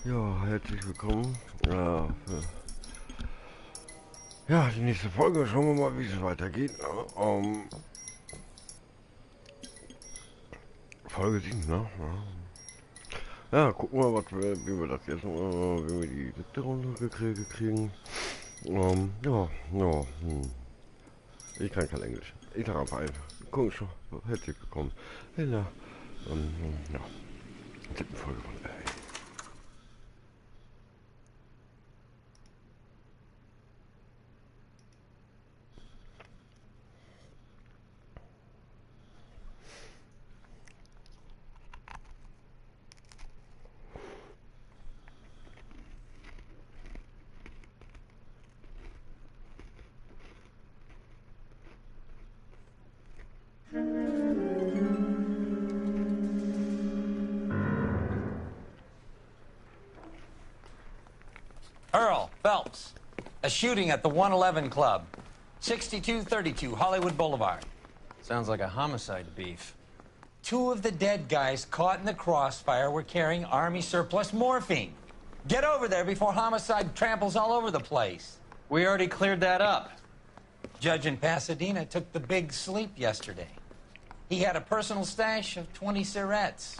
Ja, herzlich willkommen. Ja, die nächste Folge. Schauen wir mal, wie es weitergeht. Folge 7, ne? Ja, gucken wir, wie wir das jetzt, wie wir die siebte Runde kriegen. Ja. Ich kann kein Englisch. Ich sage einfach ein. Gucken schon. Herzlich willkommen in der, ja, siebten Folge von Earl Phelps, a shooting at the 111 Club, 6232 Hollywood Boulevard. Sounds like a homicide beef. Two of the dead guys caught in the crossfire were carrying Army surplus morphine. Get over there before homicide tramples all over the place. We already cleared that up. Judge in Pasadena took the big sleep yesterday. He had a personal stash of 20 cigarettes.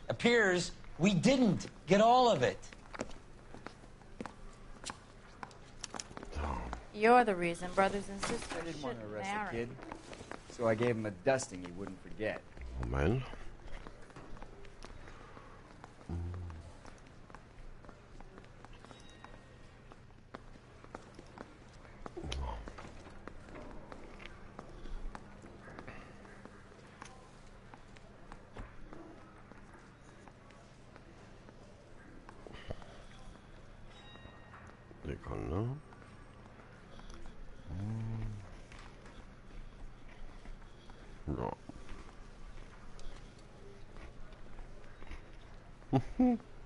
Appears we didn't get all of it. You're the reason brothers and sisters I didn't want to shouldn't arrest marry. the kid, so I gave him a dusting he wouldn't forget. Moment. Sekunde. Ja.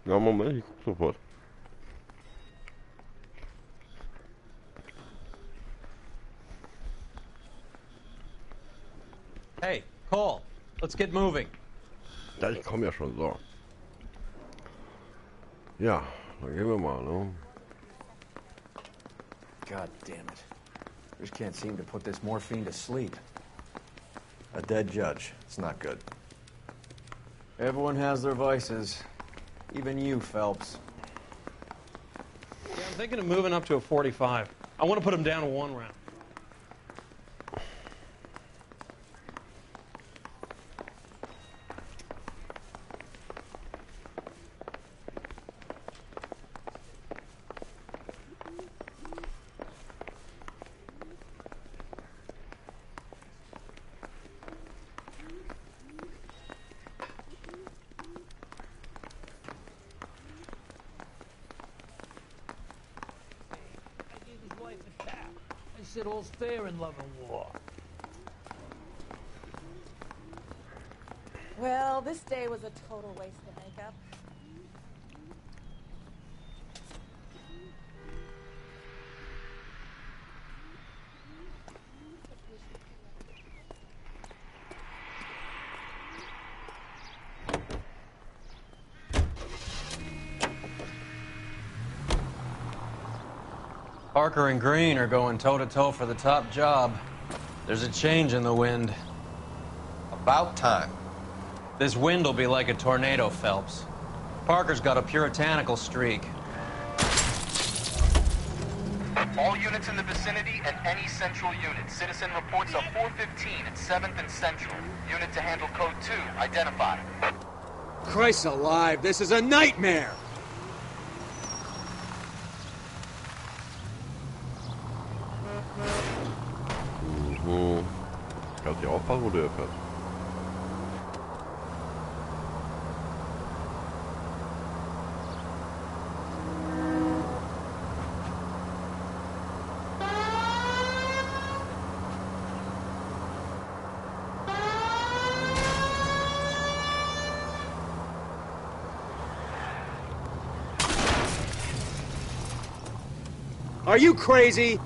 Ja, Moment, ich guck sofort. Hey, Cole, let's get moving. Ja, ich komme ja schon so. Ja, dann gehen wir mal, ne? God damn it. Just can't seem to put this morphine to sleep. A dead judge. It's not good. Everyone has their vices. Even you, Phelps. Yeah, I'm thinking of moving up to a 45. I want to put him down to 1 round. I said all's fair in love and war. Well, this day was a total waste of makeup. Parker and Green are going toe-to-toe for the top job. There's a change in the wind. About time. This wind will be like a tornado, Phelps. Parker's got a puritanical streak. All units in the vicinity and any central unit. Citizen reports of 415 at 7th and Central. Unit to handle code 2. Identify. Christ alive, this is a nightmare! Kannst du aufpassen, wo du fährst? Are you crazy?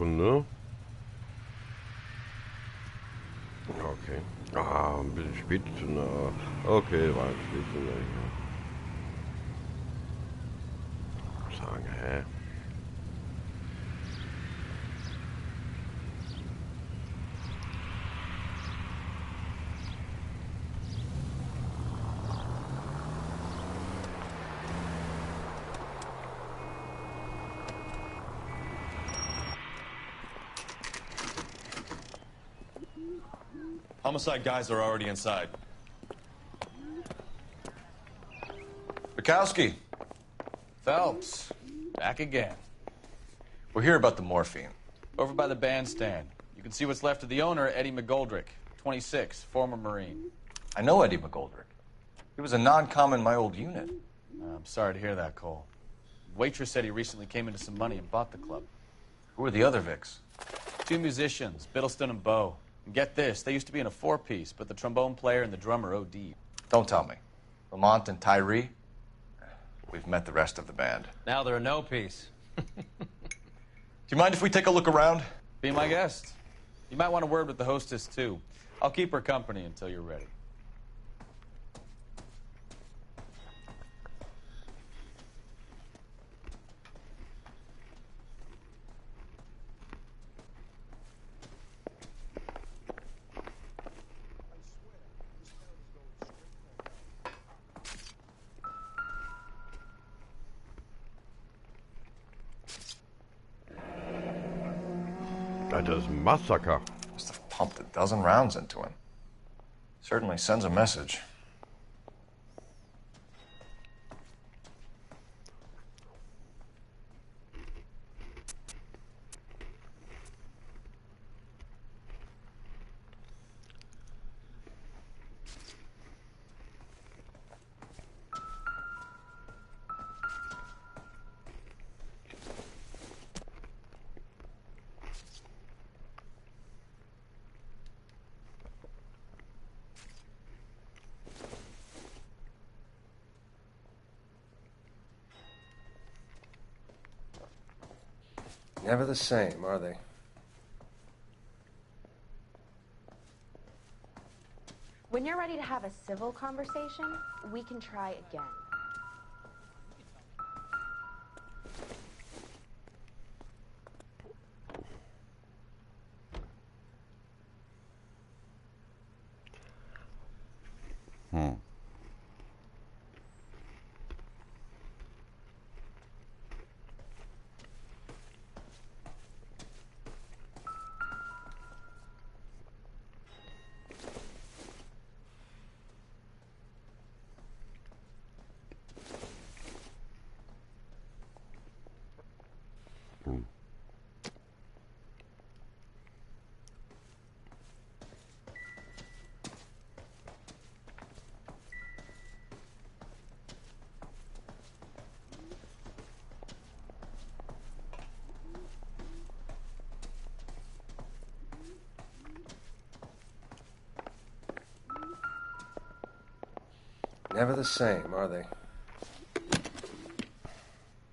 Ne? Okay. Ah, ein bisschen Spätzünder. Okay, war ein Spätzünder hier. Sagen, hä? Homicide guys are already inside. Bukowski. Phelps, back again. We're here about the morphine. Over by the bandstand. You can see what's left of the owner, Eddie McGoldrick, 26, former Marine. I know Eddie McGoldrick. He was a non-com in my old unit. I'm sorry to hear that, Cole. Waitress said he recently came into some money and bought the club. Who are the other Vics? 2 musicians, Biddleston and Bowe. And get this, they used to be in a 4-piece, but the trombone player and the drummer OD'd. Don't tell me. Lamont and Tyree? We've met the rest of the band. Now they're a no-piece. Do you mind if we take a look around? Be my guest. You might want a word with the hostess, too. I'll keep her company until you're ready. Alter, das ist ein Massaker. Must have pumped a dozen rounds into him. Certainly sends a message. Never the same, are they? When you're ready to have a civil conversation, we can try again. Never the same, are they?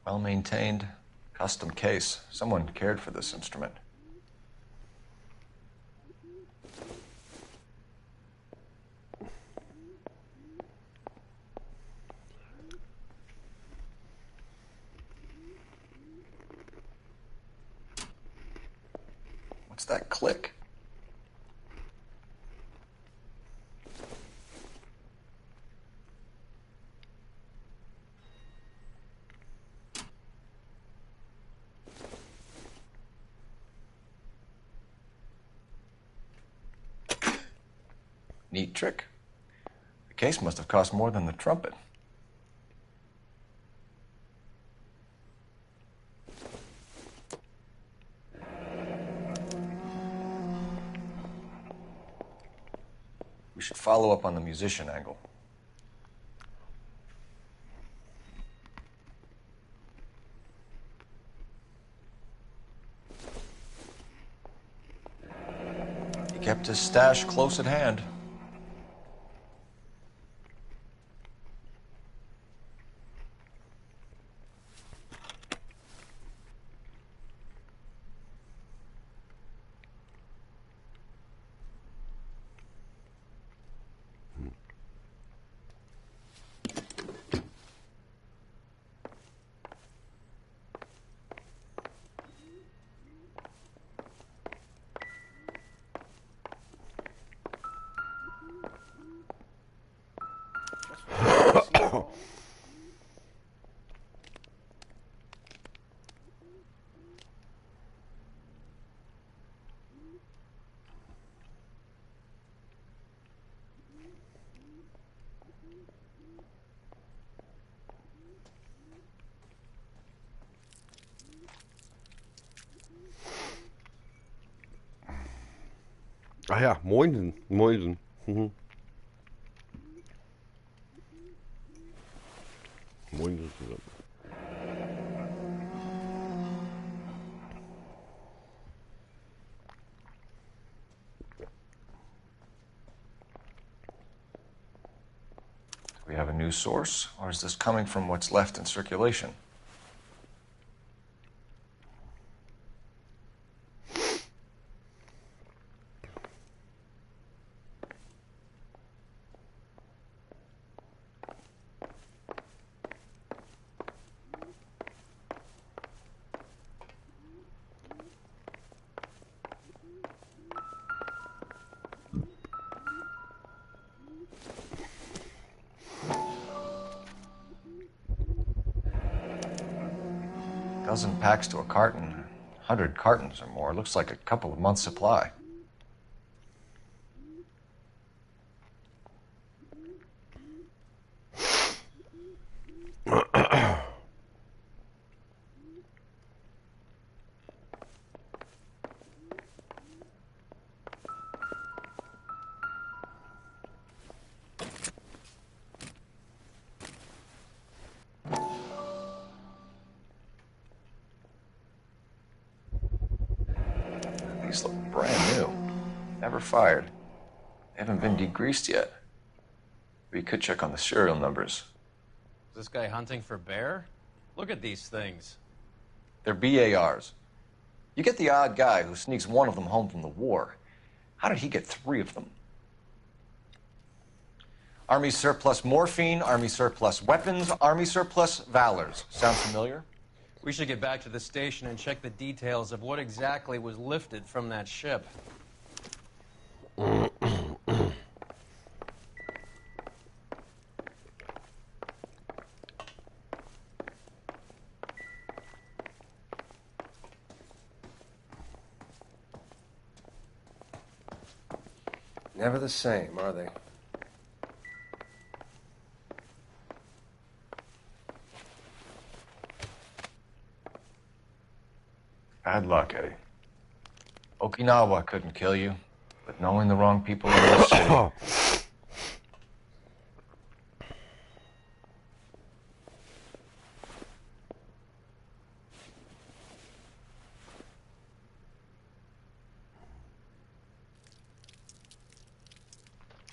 Well maintained, custom case. Someone cared for this instrument. What's that click? Neat trick. The case must have cost more than the trumpet. We should follow up on the musician angle. He kept his stash close at hand. Ach ja, Moinsen. Moinsen. Mhm. Moinsen zusammen. Do we have a new source, or is this coming from what's left in circulation? Dozen packs to a carton, 100 cartons or more. Looks like a couple of months' supply. These look brand new. Never fired. They haven't been degreased yet. We could check on the serial numbers. Is this guy hunting for bear? Look at these things. They're BARs. You get the odd guy who sneaks one of them home from the war. How did he get 3 of them? Army surplus morphine, Army surplus weapons, Army surplus valors. Sound familiar? We should get back to the station and check the details of what exactly was lifted from that ship. Never the same, are they? Bad luck, Eddie. Okinawa couldn't kill you, but knowing the wrong people in this city...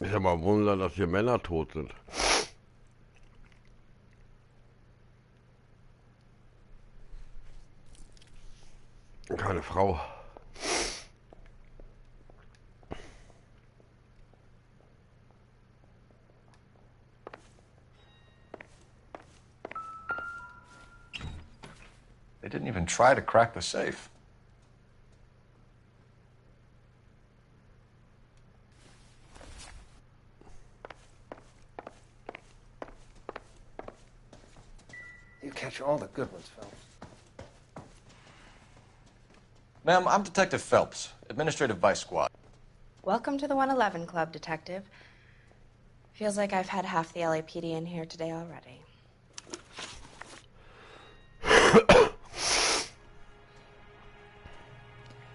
Ist ja mal ein Wunder, dass hier Männer tot sind. Keine Frau. They didn't even try to crack the safe. You catch all the good ones, Phelps. Ma'am, I'm Detective Phelps, Administrative Vice Squad. Welcome to the 111 Club, Detective. Feels like I've had half the LAPD in here today already.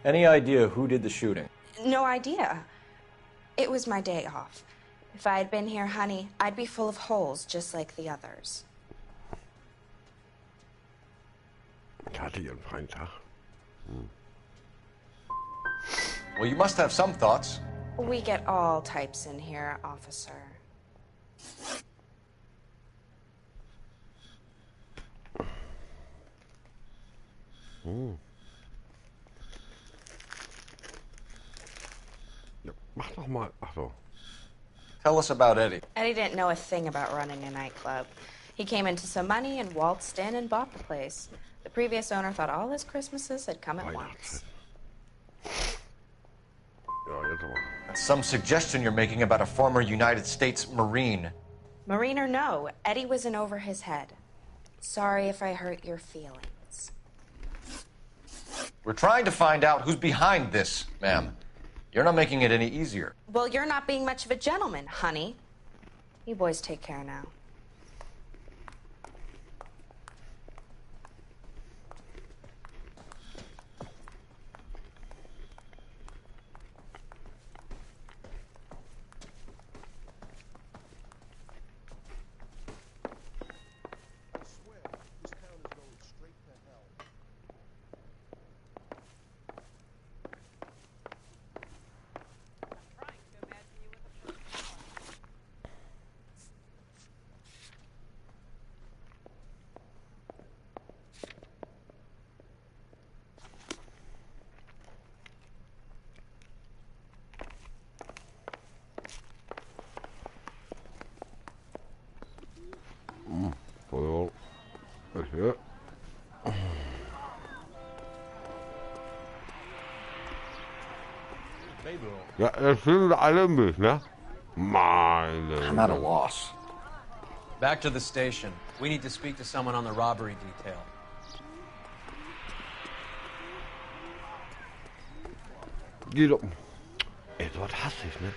Any idea who did the shooting? No idea. It was my day off. If I had been here, honey, I'd be full of holes just like the others. Ich hatte ihren freien Tag. Well, you must have some thoughts. We get all types in here, officer. Ja, mach doch mal. Ach so. Tell us about Eddie. Eddie didn't know a thing about running a nightclub. He came into some money and waltzed in and bought the place. The previous owner thought all his Christmases had come at once. Ja, jetzt aber. That's some suggestion you're making about a former United States Marine. Marine or no, Eddie was in over his head. Sorry if I hurt your feelings. We're trying to find out who's behind this, ma'am. You're not making it any easier. Well, you're not being much of a gentleman, honey. You boys take care now. Well, ja. Ja, das sind alle ein bisschen, ne? Meine. I'm at a loss. Back to the station. We need to speak to someone on the robbery detail. Geh doch. Ey, sowas hasse ich, ne?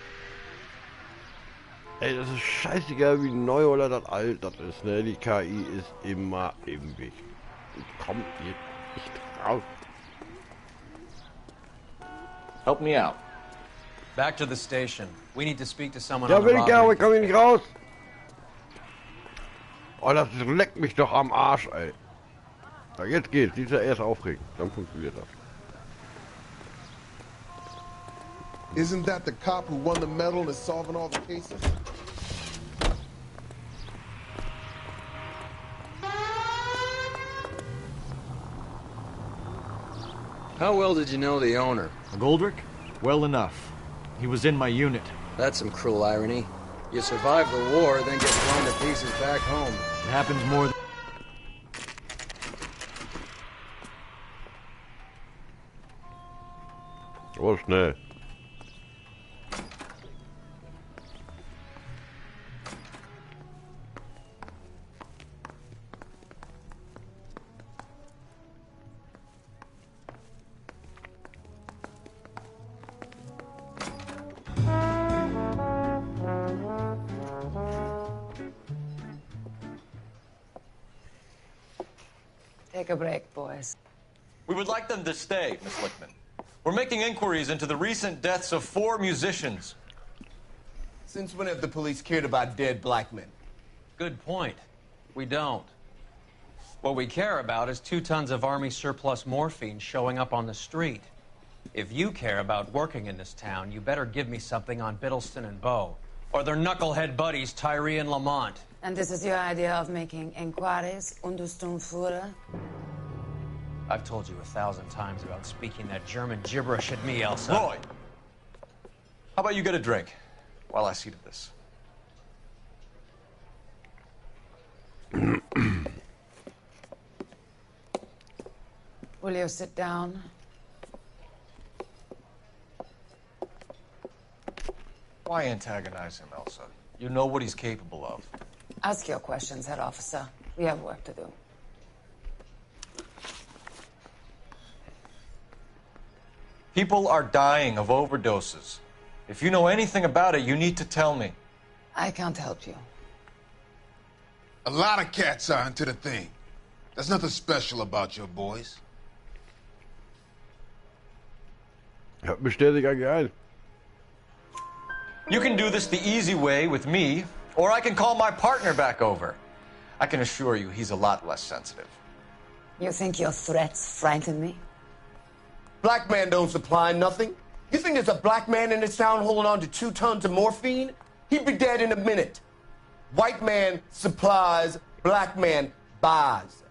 Ey, das ist scheißegal, wie neu oder das alt das ist, ne? Die KI ist immer im Weg. Kommt hier nicht raus. Help me out. Back to the station. We need to speak to someone Ja, on the will ich ja, aber robbery ich komm hier detail. nicht raus. Oh, das leckt mich doch am Arsch, ey. Ja, jetzt geht's. Die ist ja erst aufregend. Dann funktioniert das. Isn't that the cop who won the medal and is solving all the cases? How well did you know the owner? Goldrick? Well enough. He was in my unit. That's some cruel irony. You survive the war, then get blown to pieces back home. It happens more than... Oh, schnell. Take a break, boys. We would like them to stay, Miss Lickman. We're making inquiries into the recent deaths of 4 musicians. Since when have the police cared about dead black men? Good point. We don't. What we care about is 2 tons of Army surplus morphine showing up on the street. If you care about working in this town, you better give me something on Biddleston and Bow, or their knucklehead buddies Tyree and Lamont. And this is your idea of making inquiries, Untersturmführer? I've told you 1,000 times about speaking that German gibberish at me, Elsa. Roy! How about you get a drink while I see to this? Will you sit down? Why antagonize him, Elsa? You know what he's capable of. Ask your questions, head officer. We have work to do. People are dying of overdoses. If you know anything about it, you need to tell me. I can't help you. A lot of cats are into the thing. There's nothing special about your boys. Ja, bestell dich eigentlich ein. You can do this the easy way with me, or I can call my partner back over. I can assure you he's a lot less sensitive. You think your threats frighten me? Black man don't supply nothing. You think there's a black man in this town holding on to 2 tons of morphine? He'd be dead in a minute. White man supplies, black man buys.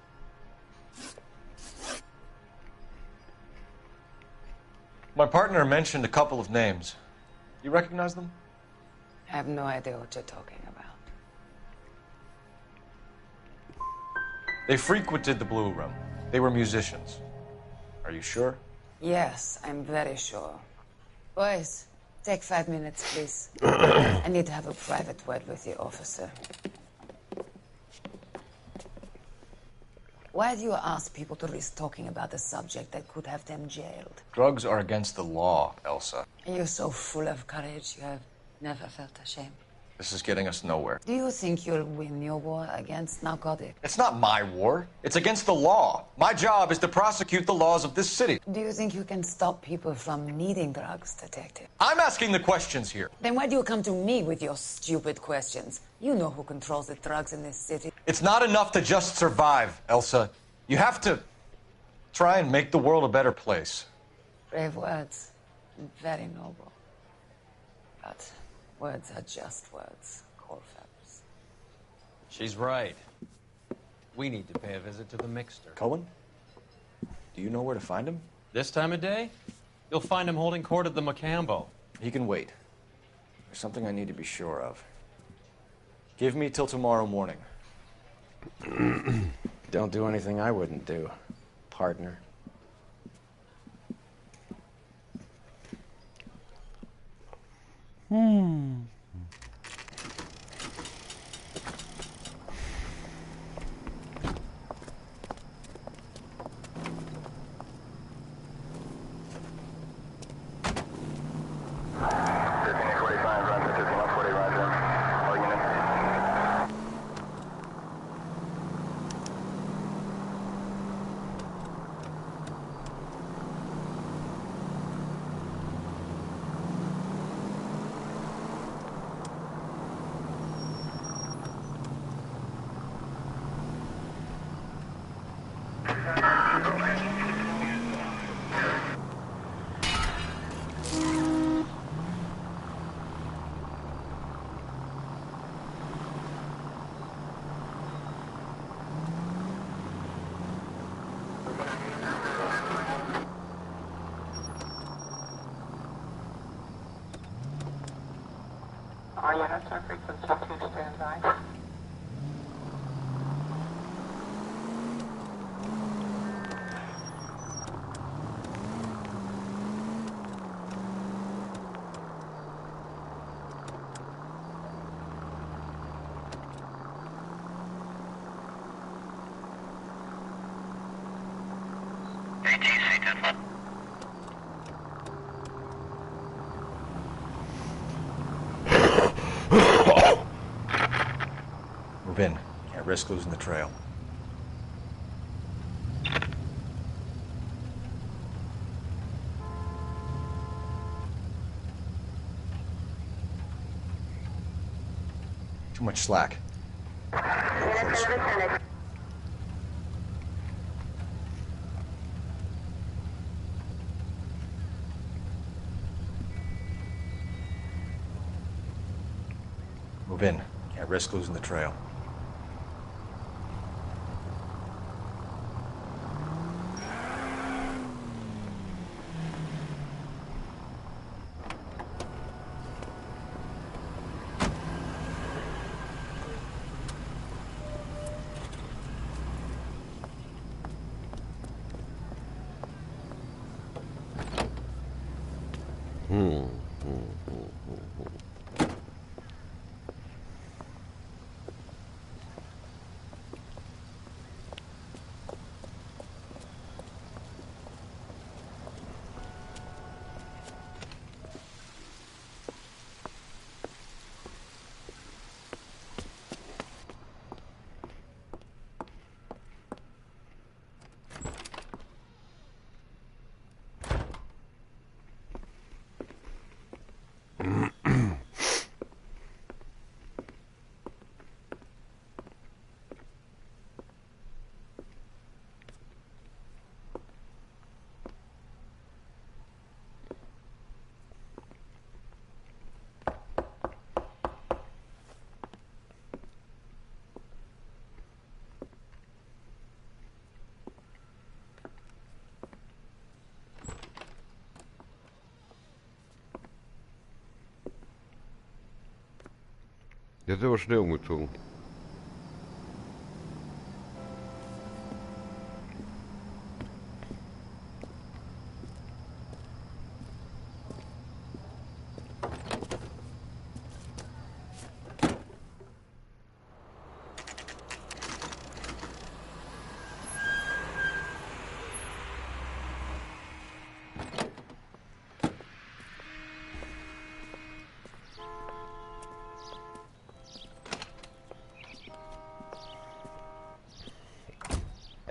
My partner mentioned a couple of names. You recognize them? I have no idea what you're talking about. They frequented the Blue Room. They were musicians. Are you sure? Yes, I'm very sure. Boys, take 5 minutes, please. I need to have a private word with the officer. Why do you ask people to risk talking about a subject that could have them jailed? Drugs are against the law, Elsa. You're so full of courage, you have never felt ashamed. This is getting us nowhere. Do you think you'll win your war against narcotics? It's not my war. It's against the law. My job is to prosecute the laws of this city. Do you think you can stop people from needing drugs, detective? I'm asking the questions here. Then why do you come to me with your stupid questions? You know who controls the drugs in this city. It's not enough to just survive, Elsa. You have to try and make the world a better place. Brave words. Very noble. But words are just words, Colfax. She's right. We need to pay a visit to the Mixter. Cohen? Do you know where to find him? This time of day? You'll find him holding court at the Macambo. He can wait. There's something I need to be sure of. Give me till tomorrow morning. Don't do anything I wouldn't do, partner. All units are frequency 2 standby. Move in. Can't risk losing the trail. Too much slack. Move in. Can't risk losing the trail. Dit door sneeuw moet doen.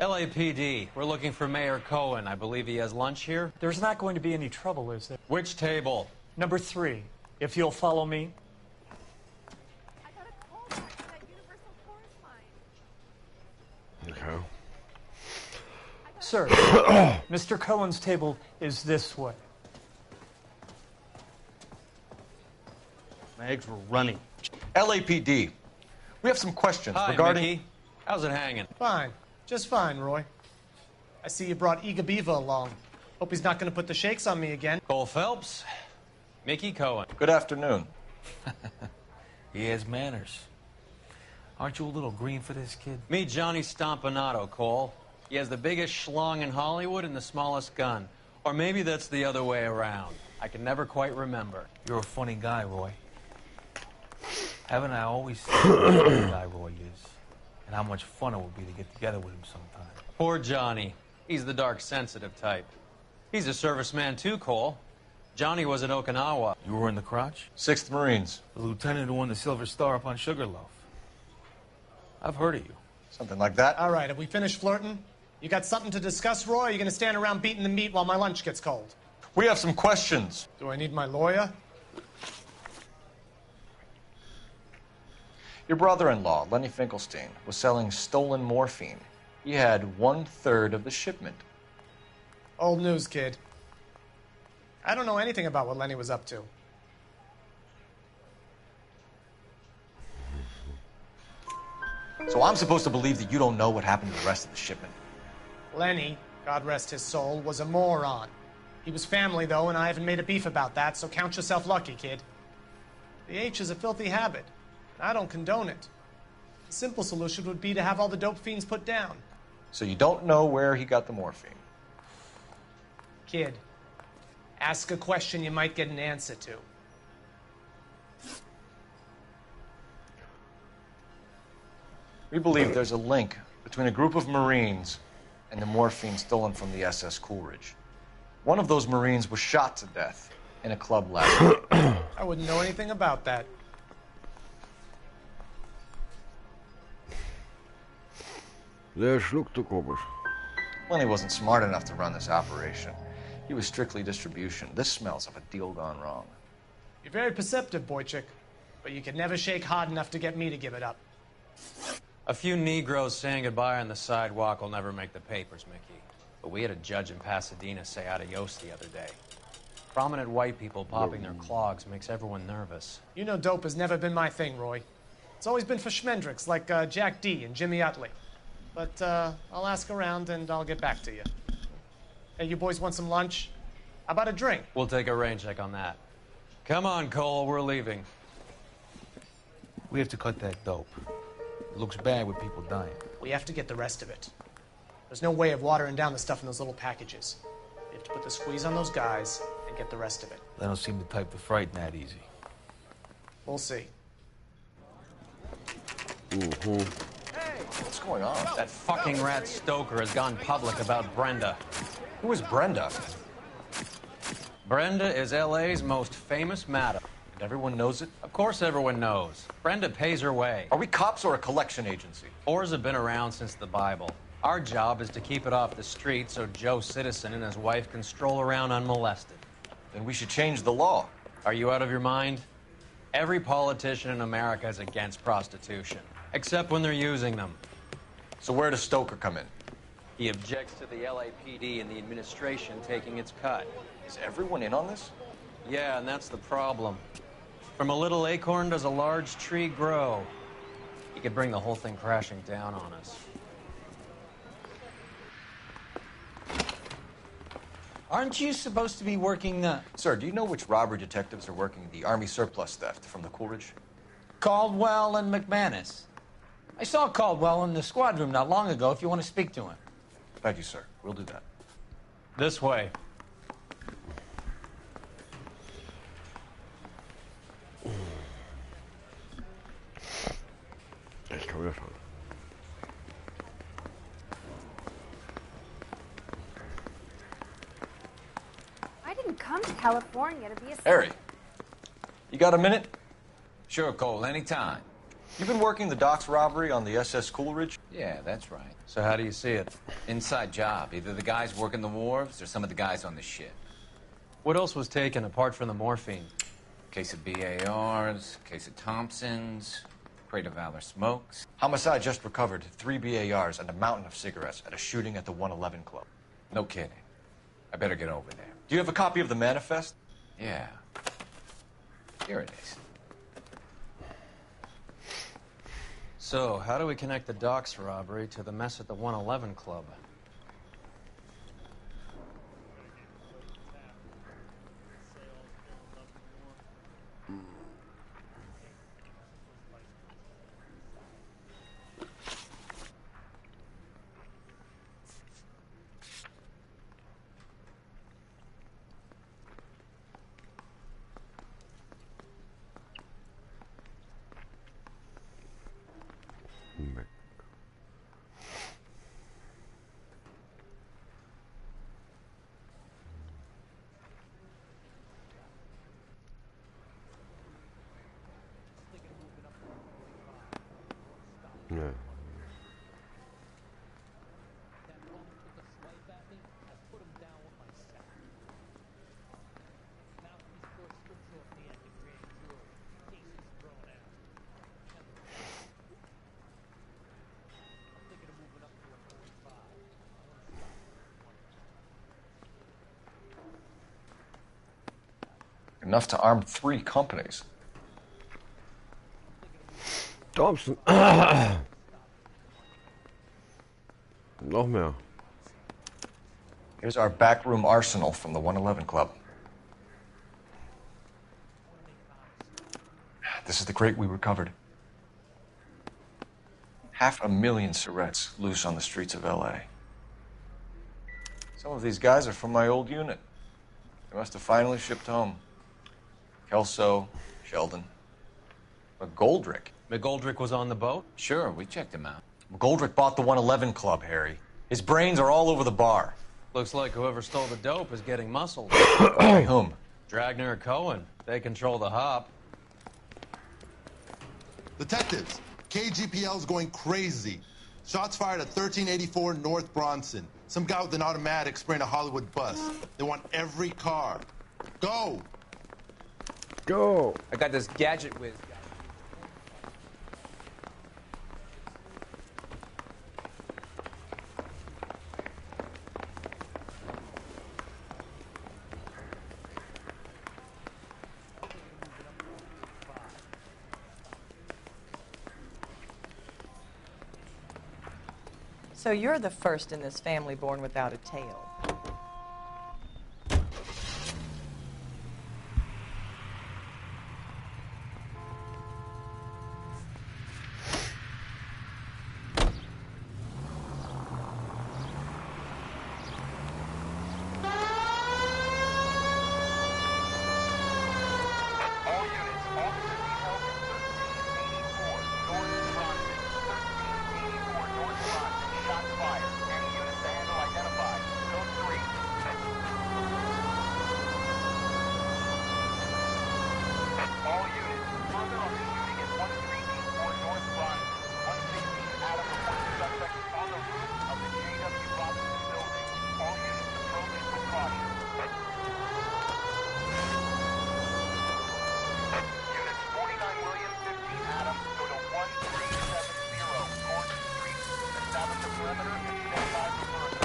LAPD, we're looking for Mayor Cohen. I believe he has lunch here. There's not going to be any trouble, is there? Which table? Number 3, if you'll follow me. Okay. Sir, Mr. Cohen's table is this way. My eggs were running. LAPD, we have some questions Hi, regarding... Mickey. How's it hanging? Fine. Just fine, Roy. I see you brought Iga Beaver along. Hope he's not going to put the shakes on me again. Cole Phelps, Mickey Cohen. Good afternoon. He has manners. Aren't you a little green for this kid? Meet Johnny Stompanato, Cole. He has the biggest schlong in Hollywood and the smallest gun. Or maybe that's the other way around. I can never quite remember. You're a funny guy, Roy. Haven't I always seen how funny guy Roy is? And how much fun it would be to get together with him sometime. Poor Johnny. He's the dark, sensitive type. He's a serviceman too, Cole. Johnny was in Okinawa. You were in the crotch? 6th Marines. The lieutenant who won the Silver Star up on Sugarloaf. I've heard of you. Something like that. All right, have we finished flirting? You got something to discuss, Roy, or are you going to stand around beating the meat while my lunch gets cold? We have some questions. Do I need my lawyer? Your brother-in-law, Lenny Finkelstein, was selling stolen morphine. He had 1/3 of the shipment. Old news, kid. I don't know anything about what Lenny was up to. So I'm supposed to believe that you don't know what happened to the rest of the shipment? Lenny, God rest his soul, was a moron. He was family, though, and I haven't made a beef about that, so count yourself lucky, kid. The H is a filthy habit. I don't condone it. The simple solution would be to have all the dope fiends put down. So you don't know where he got the morphine? Kid, ask a question you might get an answer to. We believe there's a link between a group of Marines and the morphine stolen from the SS Coolidge. One of those Marines was shot to death in a club last week. I wouldn't know anything about that. Der schluckte komisch. Lenny wasn't smart enough to run this operation. He was strictly distribution. This smells of a deal gone wrong. You're very perceptive, Boychik, but you could never shake hard enough to get me to give it up. A few Negroes saying goodbye on the sidewalk will never make the papers, Mickey. But we had a judge in Pasadena say adios the other day. Prominent white people popping their clogs makes everyone nervous. You know dope has never been my thing, Roy. It's always been for schmendricks like Jack D. and Jimmy Utley. But I'll ask around and I'll get back to you. Hey, you boys want some lunch? How about a drink? We'll take a rain check on that. Come on, Cole, we're leaving. We have to cut that dope. It looks bad with people dying. We have to get the rest of it. There's no way of watering down the stuff in those little packages. We have to put the squeeze on those guys and get the rest of it. They don't seem the type to frighten that easy. We'll see. What's going on? That fucking rat Stoker has gone public about Brenda. Who is Brenda? Brenda is LA's most famous madam. And everyone knows it? Of course everyone knows. Brenda pays her way. Are we cops or a collection agency? Whores have been around since the Bible. Our job is to keep it off the street so Joe Citizen and his wife can stroll around unmolested. Then we should change the law. Are you out of your mind? Every politician in America is against prostitution, except when they're using them. So where does Stoker come in? He objects to the LAPD and the administration taking its cut. Is everyone in on this? Yeah, and that's the problem. From a little acorn does a large tree grow. He could bring the whole thing crashing down on us. Aren't you supposed to be working, Sir, do you know which robbery detectives are working the Army surplus theft from the Coolidge? Caldwell and McManus? I saw Caldwell in the squad room not long ago if you want to speak to him. Thank you, sir. We'll do that. This way. Ich kann wieder schauen. I didn't come to California to be a... Harry, you got a minute? Sure, Cole, anytime. You've been working the docks robbery on the SS Coolidge? Yeah, that's right. So how do you see it? Inside job. Either the guys working the wharves or some of the guys on the ship. What else was taken apart from the morphine? Case of BARs, case of Thompsons, crate of Valor smokes. Homicide just recovered 3 BARs and a mountain of cigarettes at a shooting at the 111 Club. No kidding. I better get over there. Do you have a copy of the manifest? Yeah. Here it is. So, how do we connect the docks robbery to the mess at the 111 Club? Yeah. Enough to arm 3 companies. Thompson. Noch mehr. Here's our backroom arsenal from the 111 Club. This is the crate we recovered. 500,000 cigarettes loose on the streets of LA. Some of these guys are from my old unit. They must have finally shipped home. Kelso, Sheldon, McGoldrick. McGoldrick was on the boat? Sure, we checked him out. McGoldrick bought the 111 Club, Harry. His brains are all over the bar. Looks like whoever stole the dope is getting muscled. By whom? Dragner or Cohen. They control the hop. Detectives, KGPL's going crazy. Shots fired at 1384 North Bronson. Some guy with an automatic spraying a Hollywood bus. They want every car. Go! Go! I got this gadget whiz. So you're the first in this family born without a tail.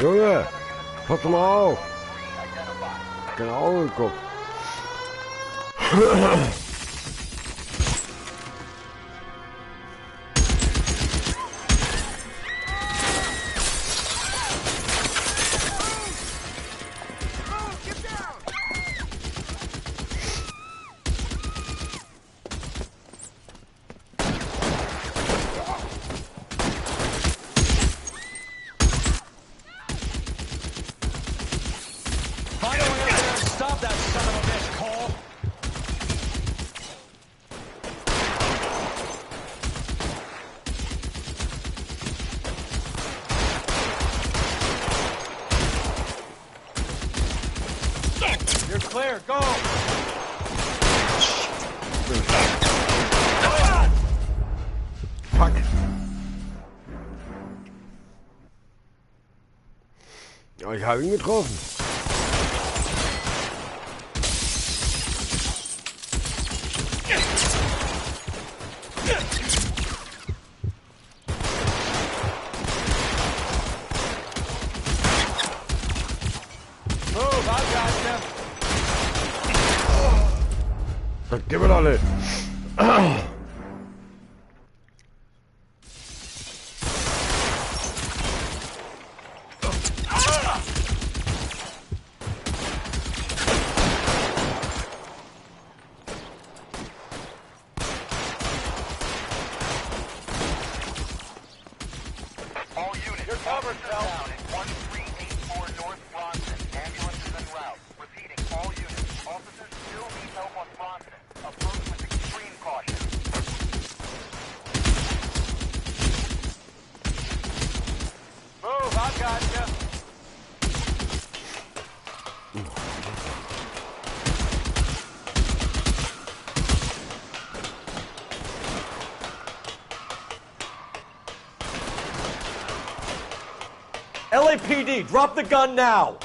Junge, pass mal auf. Genau geguckt. You're clear, go! fuck. Ja, ich habe ihn getroffen. Move, I gotcha. Das gehen wir doch nicht. All units, your cover down at 1384 North Bronson. Ambulances en route. Repeating, all units. Officers still need help on Bronson. Approach with extreme caution. Move, I gotcha. LAPD, drop the gun now!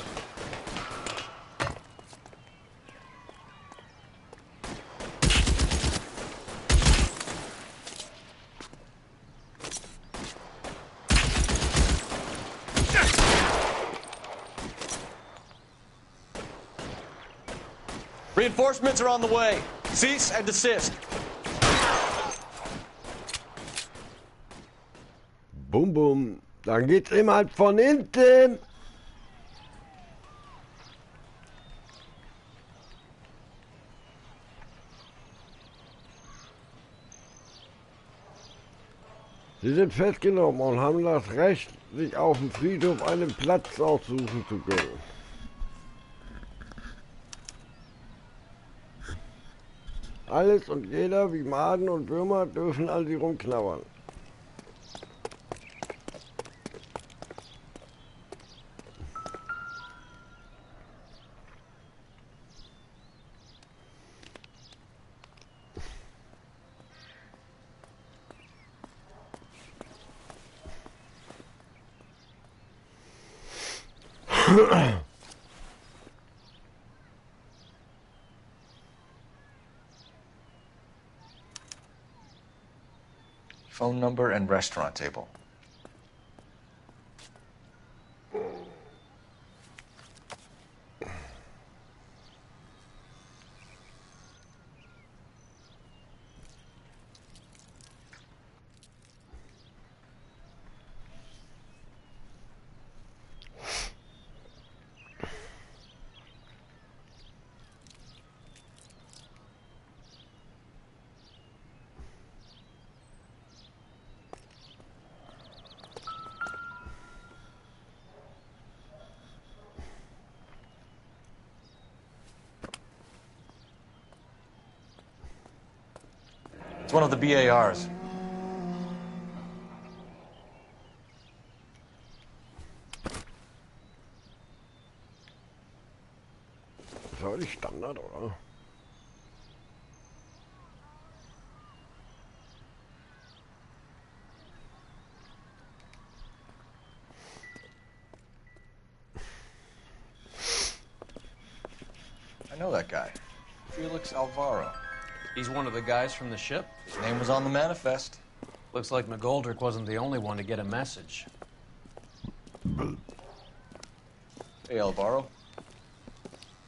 Reinforcements are on the way. Cease and desist. Bum, bum. Dann geht's ihm halt von hinten. Sie sind festgenommen und haben das Recht, sich auf dem Friedhof einen Platz aussuchen zu können. Alles und jeder, wie Maden und Würmer, dürfen an sie rumknabbern. Phone number and restaurant table. It's one of the BARs. Das war die Standard, oder? I know that guy. Felix Alvaro. He's one of the guys from the ship? His name was on the manifest. Looks like McGoldrick wasn't the only one to get a message. Hey, Alvaro.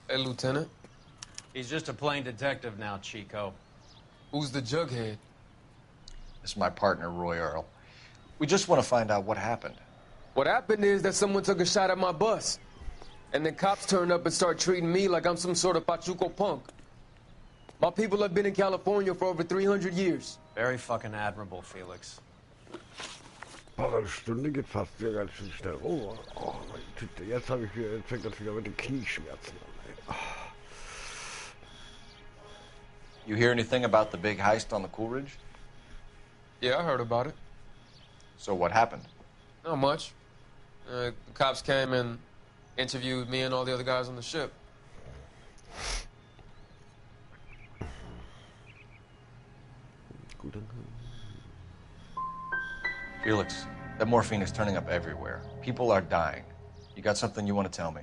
Hey, Lieutenant. He's just a plain detective now, Chico. Who's the jughead? This is my partner, Roy Earl. We just want to find out what happened. What happened is that someone took a shot at my bus. And then cops turned up and started treating me like I'm some sort of Pachuco punk. My people have been in California for over 300 years. Very fucking admirable, Felix. Boah, eine Stunde geht fast wieder ganz schön schnell rum. Oh, meine Tüte. Jetzt fängt das wieder mit den Knieschmerzen an. You hear anything about the big heist on the Coolidge? Yeah, I heard about it. So what happened? Not much. The cops came and interviewed me and all the other guys on the ship. Felix, that morphine is turning up everywhere. People are dying. You got something you want to tell me?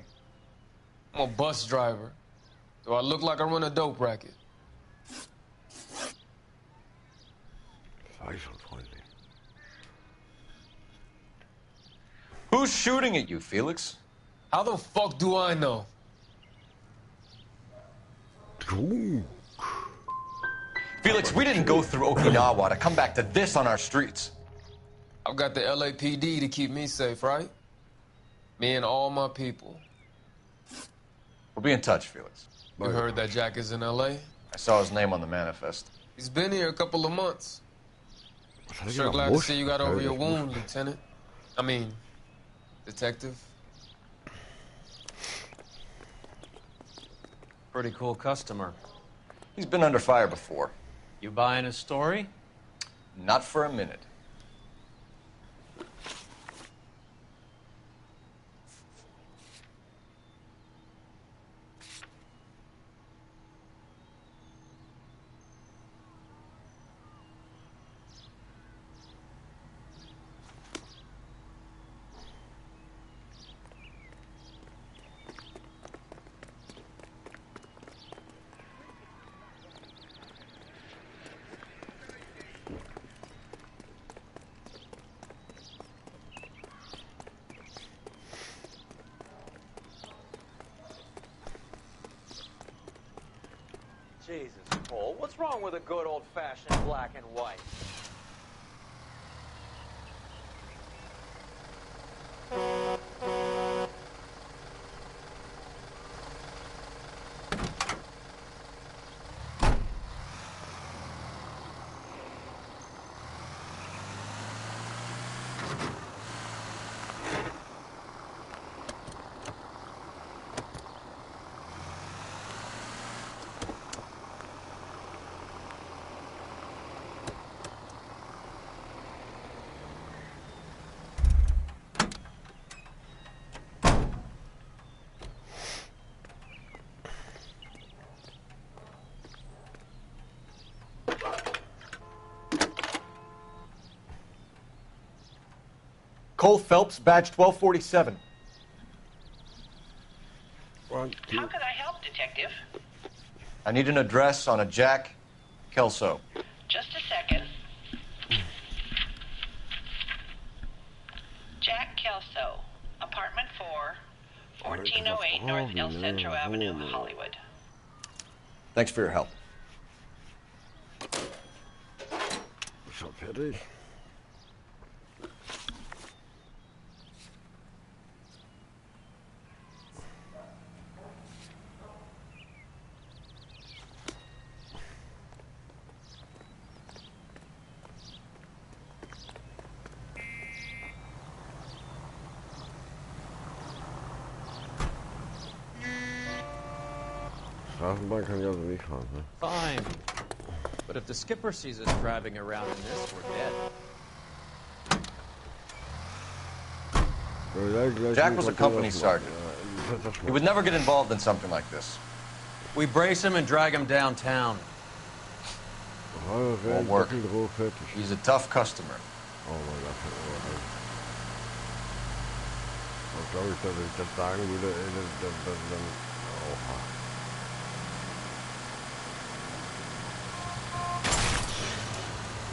I'm a bus driver. Do I look like I run a dope racket? Who's shooting at you, Felix? How the fuck do I know? Felix, we didn't go through Okinawa to come back to this on our streets. I've got the LAPD to keep me safe, right? Me and all my people. We'll be in touch, Felix. You heard that Jack is in LA? I saw his name on the manifest. He's been here a couple of months. Sure glad to see you got over your wound, Lieutenant. I mean, Detective. Pretty cool customer. He's been under fire before. You buying his story? Not for a minute. Jesus, Paul, what's wrong with a good old-fashioned black and white? Cole Phelps, badge 1247. How could I help, Detective? I need an address on a Jack Kelso. Just a second. Jack Kelso, apartment 4, 1408 North El Centro Avenue, Hollywood. Thanks for your help. What's up, Eddie? Straßenbahn kann ich also nicht fahren, ne? Fine. But if the skipper sees us driving around in this, we're dead. Jack was a company sergeant. He would never get involved in something like this. We brace him and drag him downtown. Won't work. He's a tough customer. Oh mein Gott. Ich glaube, dass ich das sagen würde, dann... Oha.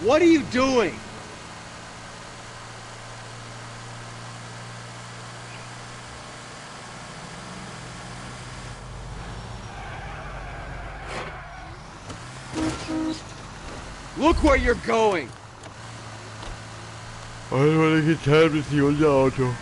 What are you doing? Look where you're going! Also, weil ich jetzt halb ist, unser Auto.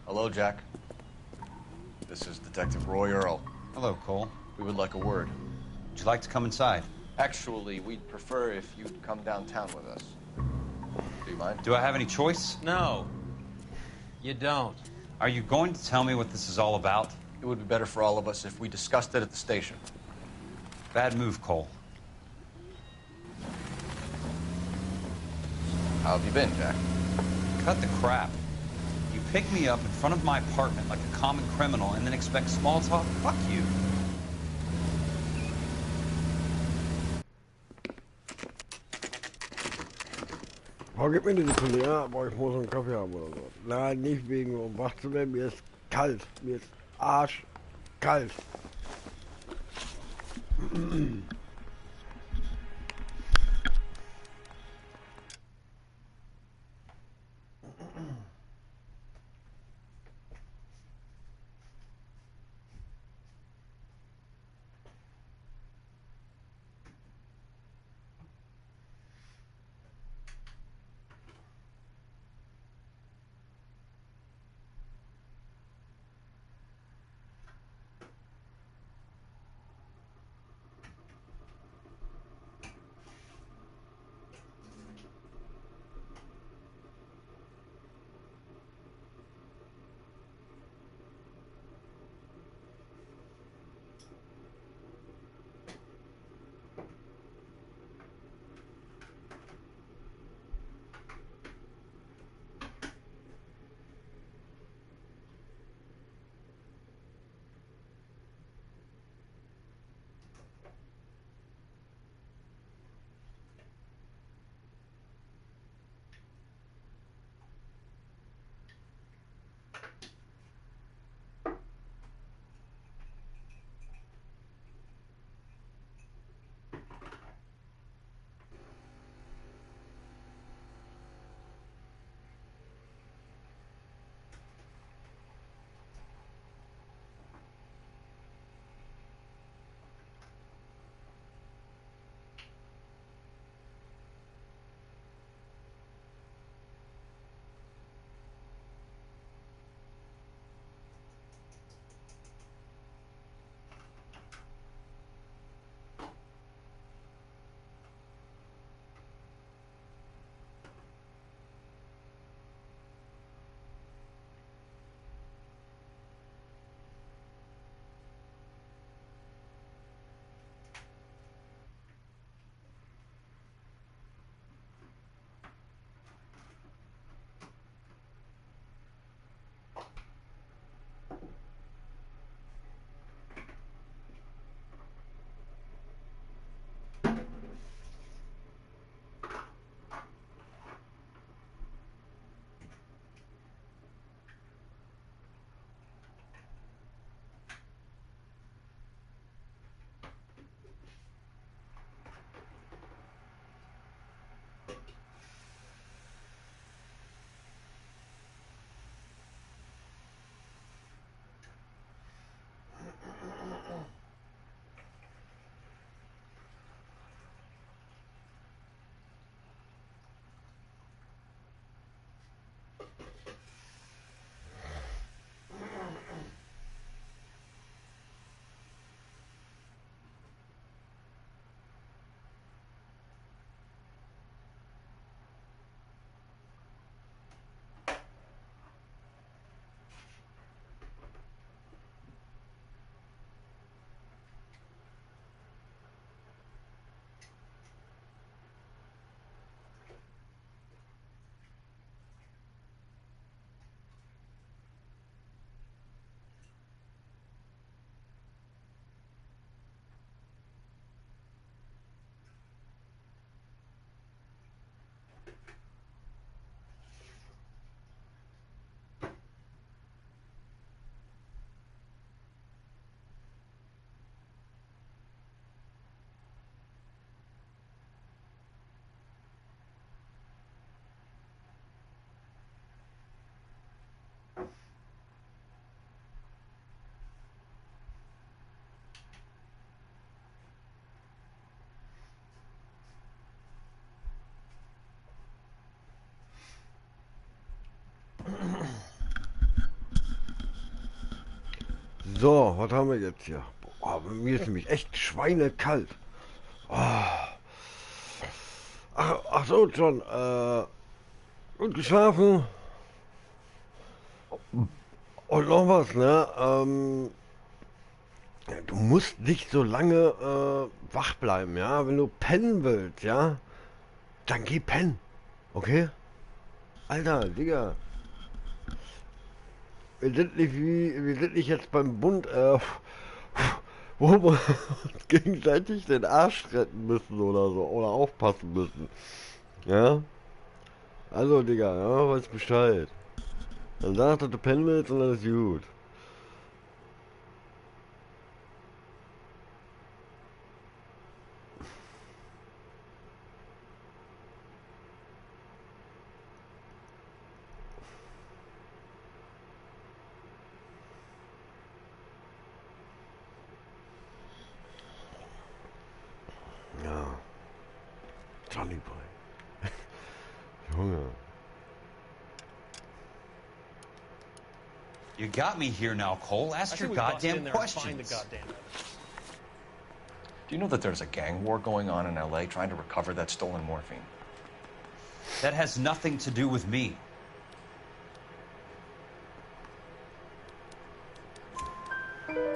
Hello, Jack. This is Detective Roy Earl. Hello, Cole. We would like a word. Would you like to come inside? Actually, we'd prefer if you'd come downtown with us. Do you mind? Do I have any choice? No. You don't. Are you going to tell me what this is all about? It would be better for all of us if we discussed it at the station. Bad move, Cole. How have you been, Jack? Cut the crap. You pick me up in front of my apartment like a common criminal and then expect small talk? Fuck you. Boah, gib mir eine Sekunde, ja, boah, ich muss einen Kaffee haben oder so. Nein, nicht wegen, um wach zu werden, mir ist kalt. Mir ist arschkalt. So, was haben wir jetzt hier? Boah, mir ist nämlich echt schweinekalt. Oh. Ach so, John, gut geschlafen. Und noch was, ne? Du musst nicht so lange wach bleiben, ja? Wenn du pennen willst, ja? Dann geh pennen. Okay? Alter, Digga. Wir sind nicht jetzt beim Bund, wo wir uns gegenseitig den Arsch retten müssen oder so. Oder aufpassen müssen. Ja? Also, Digga, ja, weiß Bescheid. Dann sag, dass du pennen willst und dann ist gut. Ja. Johnny Boy. Junge. You got me here now, Cole. Ask your goddamn questions. Do you know that there's a gang war going on in LA trying to recover that stolen morphine? That has nothing to do with me.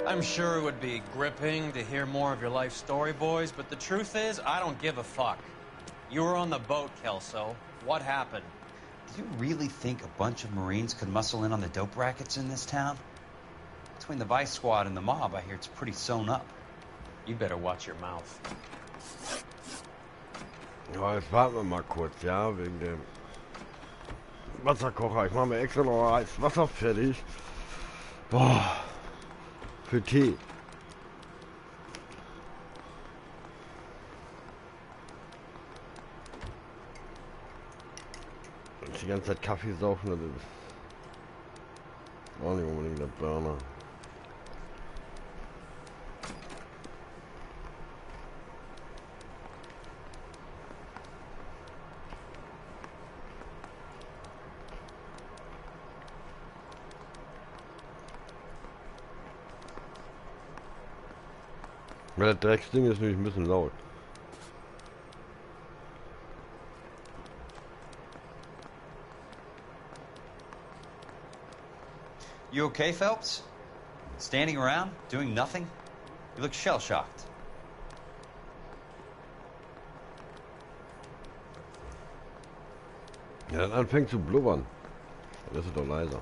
I'm sure it would be gripping to hear more of your life story, boys, but the truth is, I don't give a fuck. You were on the boat, Kelso. What happened? Do you really think a bunch of Marines could muscle in on the dope rackets in this town? Between the Vice Squad and the mob, I hear it's pretty sewn up. You better watch your mouth. Ja, jetzt warten wir mal kurz, ja, wegen dem Wasserkocher. Ich mache mir extra noch heißes Wasser fertig. Boah, für Tee. Die ganze Zeit Kaffee saufen, das ist auch nicht unbedingt der Burner. Weil das Drecksding ist nämlich ein bisschen laut. You okay, Phelps? Standing around, doing nothing? You look shell-shocked. Ja, dann anfängt zu blubbern. Dann ist es doch leiser.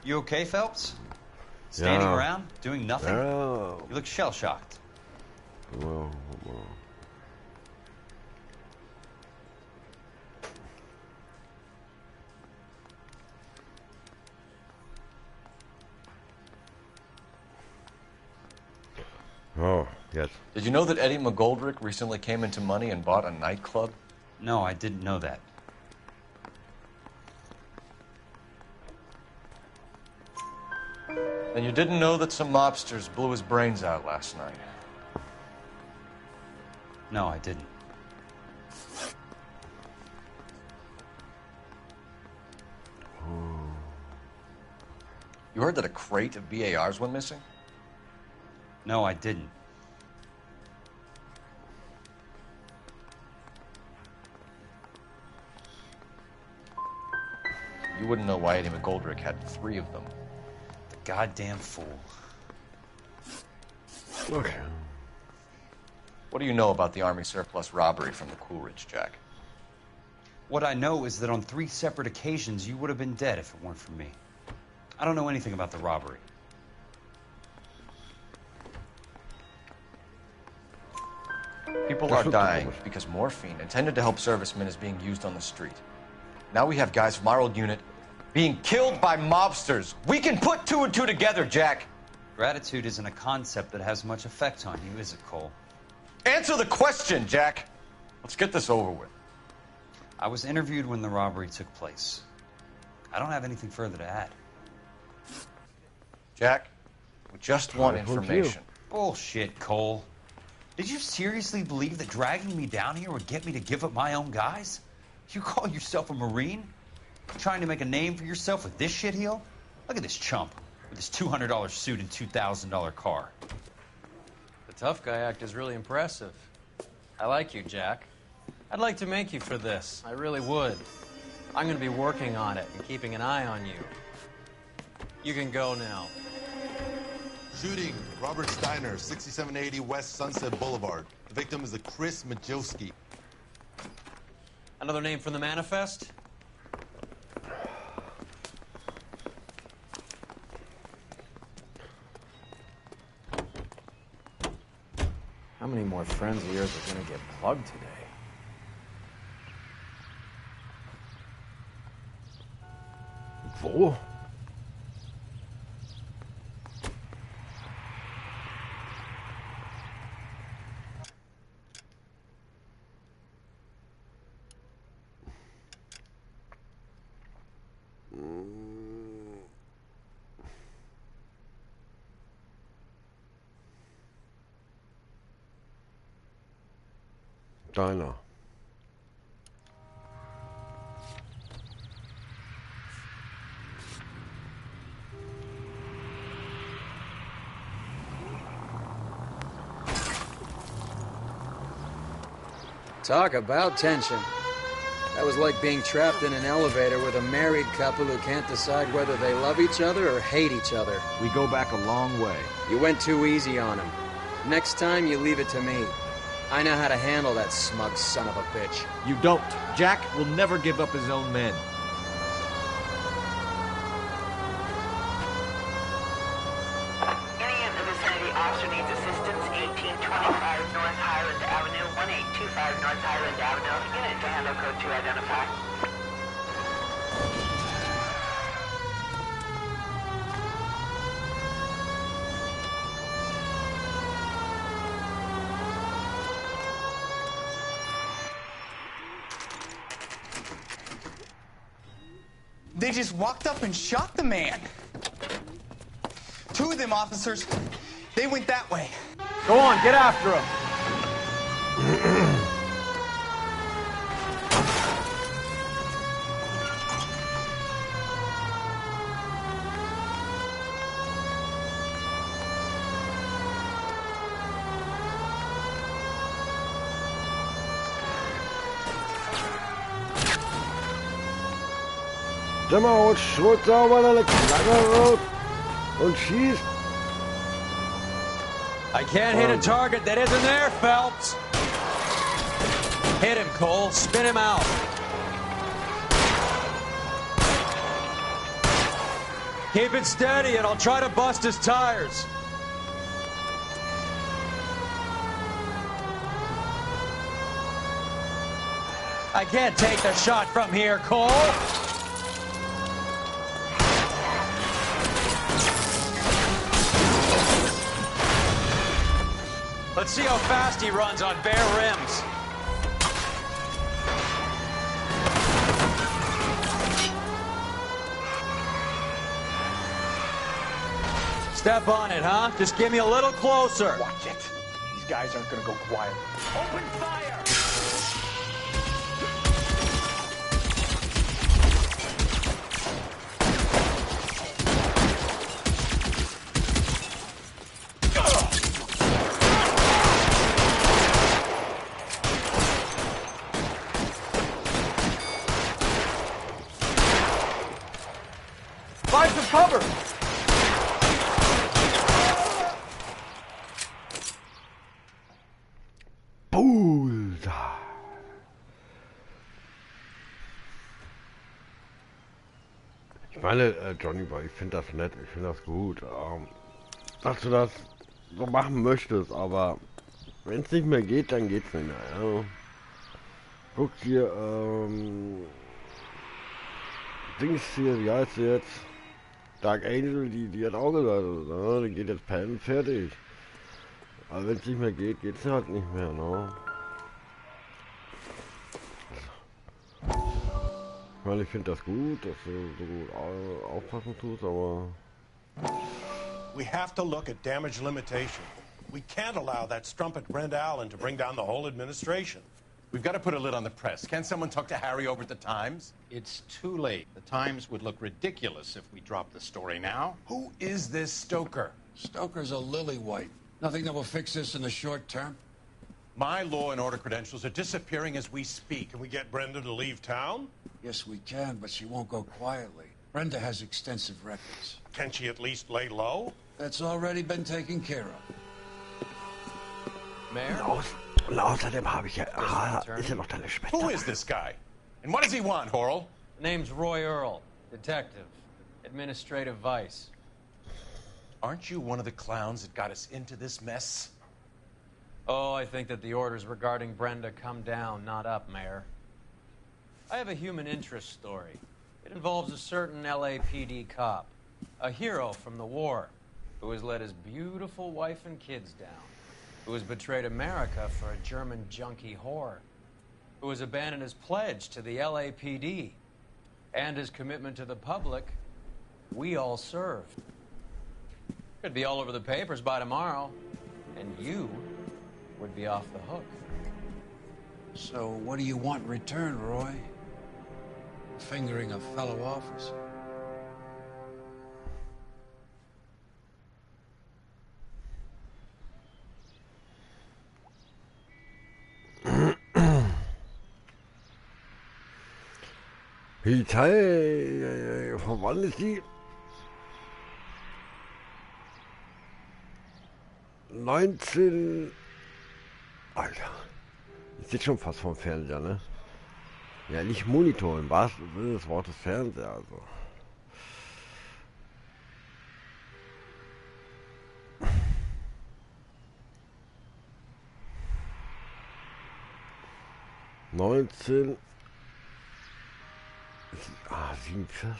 You okay, Phelps? Standing Ja. around, doing nothing? Ja. You look shell-shocked. Wow, wow. Oh, yes. Did you know that Eddie McGoldrick recently came into money and bought a nightclub? No, I didn't know that. And you didn't know that some mobsters blew his brains out last night? No, I didn't. You heard that a crate of BARs went missing? No, I didn't. You wouldn't know why Eddie McGoldrick had 3 of them. The goddamn fool. Okay. What do you know about the Army surplus robbery from the Coolidge, Jack? What I know is that on 3 separate occasions, you would have been dead if it weren't for me. I don't know anything about the robbery. People are dying because morphine intended to help servicemen is being used on the street. Now we have guys from our old unit being killed by mobsters. We can put 2 and 2 together, Jack. Gratitude isn't a concept that has much effect on you, is it, Cole? Answer the question, Jack. Let's get this over with. I was interviewed when the robbery took place. I don't have anything further to add. Jack, we just want That one's information. Bullshit, Cole. Did you seriously believe that dragging me down here would get me to give up my own guys? You call yourself a Marine? Trying to make a name for yourself with this shitheel? Look at this chump with his $200 suit and $2,000 car. The tough guy act is really impressive. I like you, Jack. I'd like to make you for this. I really would. I'm going to be working on it and keeping an eye on you. You can go now. Shooting, Robert Steiner, 6780 West Sunset Boulevard. The victim is a Chris Majowski. Another name from the manifest? How many more friends of yours are gonna get plugged today? Wo? Deiner. Talk about tension. That was like being trapped in an elevator with a married couple who can't decide whether they love each other or hate each other. We go back a long way. You went too easy on him. Next time, you leave it to me. I know how to handle that smug son of a bitch. You don't. Jack will never give up his own men. Any of the vicinity officer needs assistance, 1825 North Highland Avenue, 1825 North Highland Avenue. Unit to handle code 2 identify. They just walked up and shot the man. Two of them officers, they went that way. Go on, get after him. Sag mal, holt Schrot sauber deine Knarre raus und schießt. I can't hit a target that isn't there, Phelps. Hit him, Cole. Spin him out. Keep it steady and I'll try to bust his tires. I can't take the shot from here, Cole. Let's see how fast he runs on bare rims. Step on it, huh? Just give me a little closer. Watch it. These guys aren't gonna go quiet. Open fire! Find some cover! Bullseye. Ich meine, Johnny Boy, ich finde das nett, ich finde das gut, dass du das so machen möchtest, aber wenn es nicht mehr geht, dann geht's nicht mehr. Ja. Guck hier, Dings hier, wie heißt sie jetzt? Dark Angel, die hat auch gesagt, ne? Die geht jetzt pennen, fertig. Aber wenn es nicht mehr geht, geht's halt nicht mehr, ne? Ich meine, ich finde das gut, dass du so gut aufpassen tust, aber... We have to look at damage limitation. We can't allow that strumpet Brent Allen to bring down the whole administration. We've got to put a lid on the press. Can't someone talk to Harry over at the Times? It's too late. The Times would look ridiculous if we dropped the story now. Who is this Stoker? Stoker's a lily-white. Nothing that will fix this in the short term? My law and order credentials are disappearing as we speak. Can we get Brenda to leave town? Yes, we can, but she won't go quietly. Brenda has extensive records. Can she at least lay low? That's already been taken care of. Mayor? Und außerdem habe ich ja... ist ja noch deine Schwester. Who is this guy? And what does he want, Horrell? Name's Roy Earl, detective, administrative vice. Aren't you one of the clowns that got us into this mess? Oh, I think that the orders regarding Brenda come down, not up, Mayor. I have a human interest story. It involves a certain LAPD cop, a hero from the war, who has let his beautiful wife and kids down, who has betrayed America for a German junkie whore, who has abandoned his pledge to the LAPD and his commitment to the public we all served. Could be all over the papers by tomorrow, and you would be off the hook. So what do you want in return, Roy? Fingering a fellow officer? Polizei, von wann ist die? 19... Alter, ich sitze schon fast vom Fernseher, ne? Ja, nicht Monitor, im wahrsten Sinne des Wortes Fernseher, also. ...19... 47...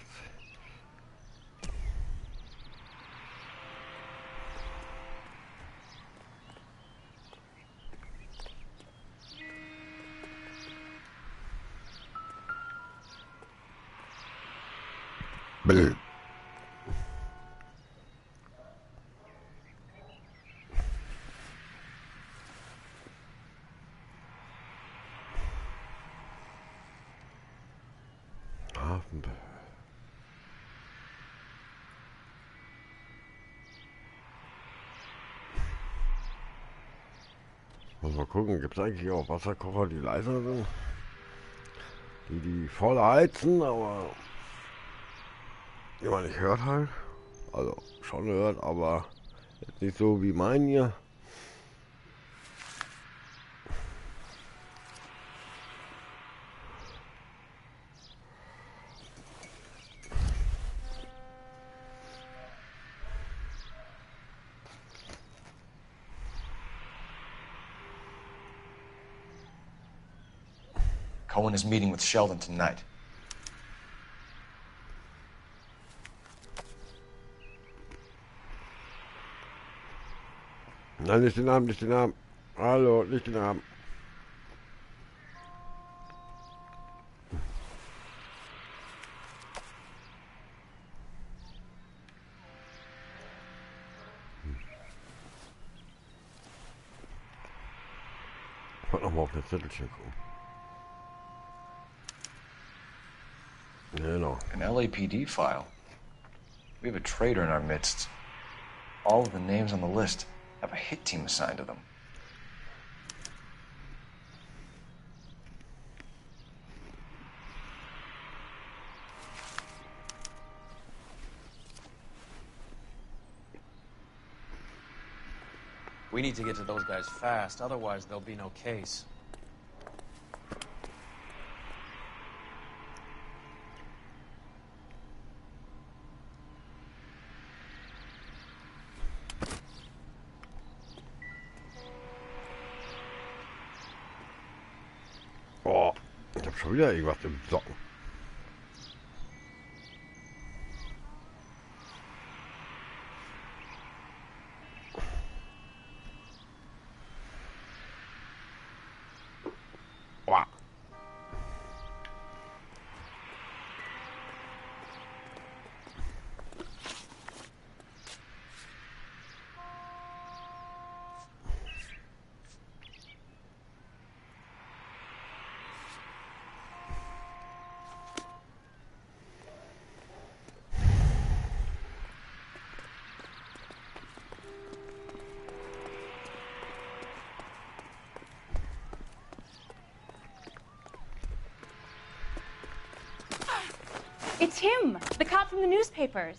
Bäh. Hafenbäh. Mal gucken, gibt es eigentlich auch Wasserkocher, die leiser sind? Die voll heizen, aber... die man nicht hört halt. Also schon hört, aber jetzt nicht so wie mein hier. Cohen is meeting with Sheldon tonight. Nein, nicht den Namen, nicht den Namen. Hallo, nicht den Namen. Ich wollte nochmal auf das Zettelchen gucken. Genau. An LAPD file. We have a traitor in our midst. All of the names on the list have a hit team assigned to them. We need to get to those guys fast, otherwise there'll be no case. Oh, ich hab schon wieder irgendwas im Socken. It's him, the cop from the newspapers.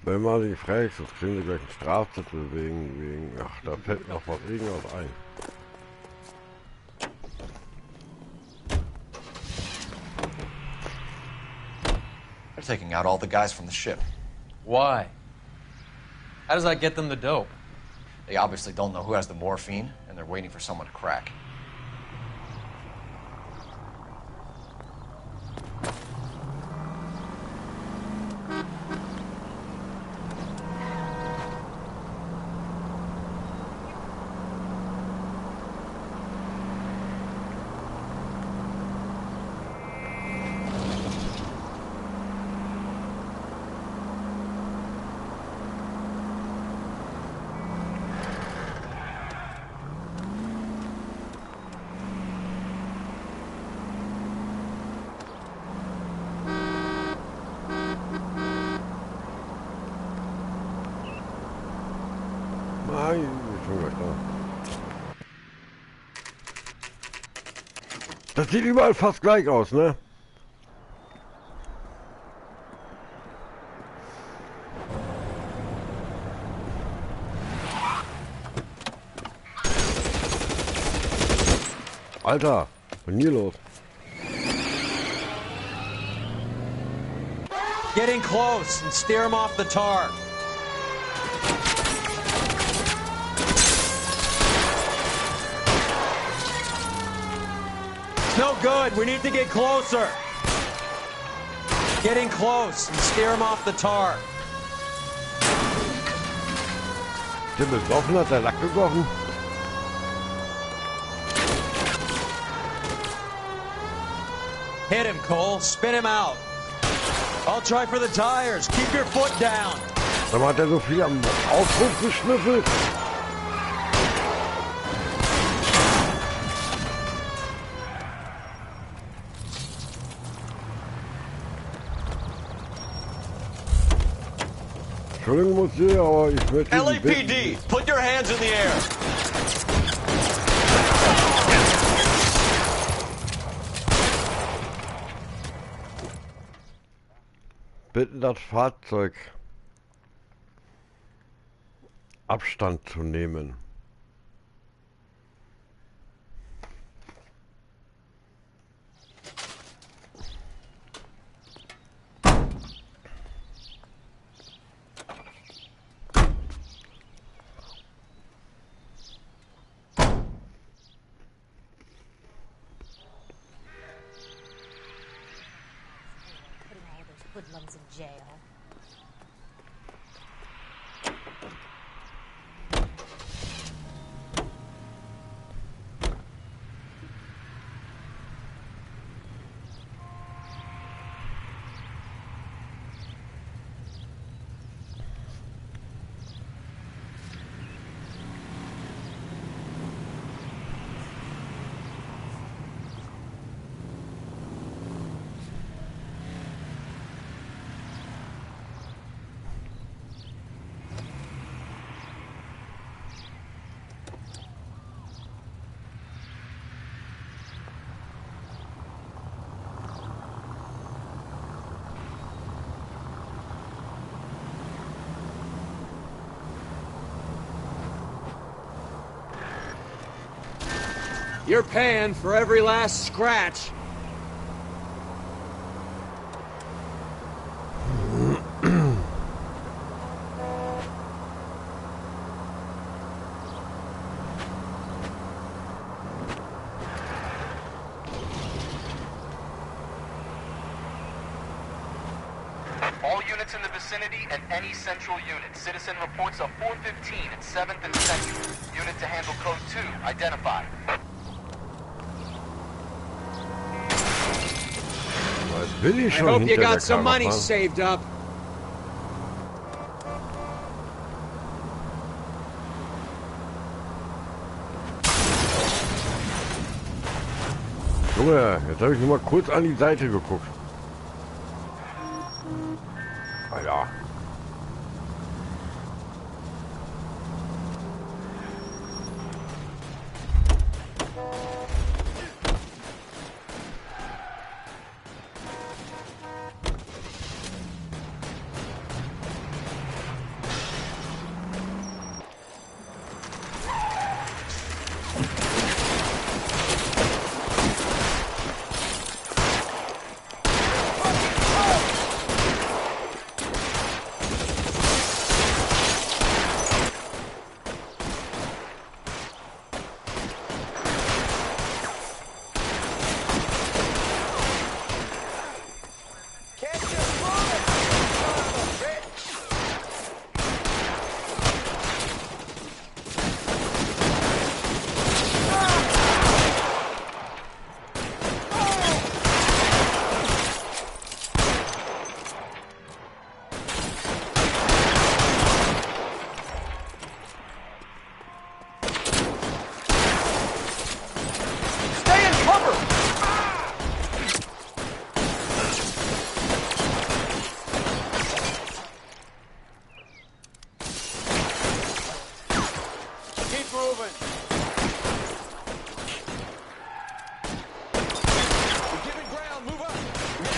Wenn man sich fragt, jetzt kriegen sie gleich einen Strafzettel wegen... Ach, da fällt noch was irgendwas ein. They're taking out all the guys from the ship. Why? How does that get them the dope? They obviously don't know who has the morphine, and they're waiting for someone to crack. Nein, ist schon gleich da. Das sieht überall fast gleich aus, ne? Alter, was ist denn hier los? Get in close and steer him off the tar. No good. We need to get closer. Get in close and steer him off the tar. Der besoffen hat der Lack gegossen. Hit him, Cole. Spin him out. I'll try for the tires. Keep your foot down. Dann hat er so viel am Auspuff geschnüffelt. Entschuldigung, Monsieur, aber ich möchte... LAPD, put your hands in the air. Bitten, das Fahrzeug Abstand zu nehmen. Hoodlums in jail. You're paying for every last scratch. All units in the vicinity and any central unit. Citizen reports of 415 at 7th and Central. Unit to handle code 2, identified. I hope you got some money saved up. Junge, jetzt habe ich nur mal kurz an die Seite geguckt. Alter.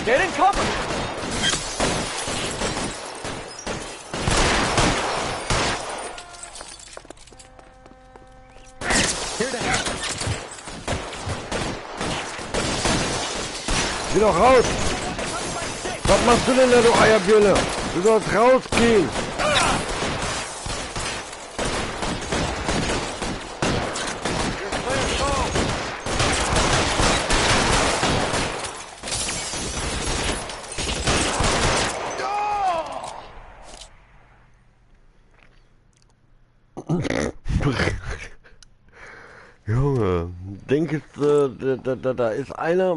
Get in cover! Geh doch raus! Was machst du denn da, du Eierbirne? Du sollst rausgehen! Junge, denkst da ist einer,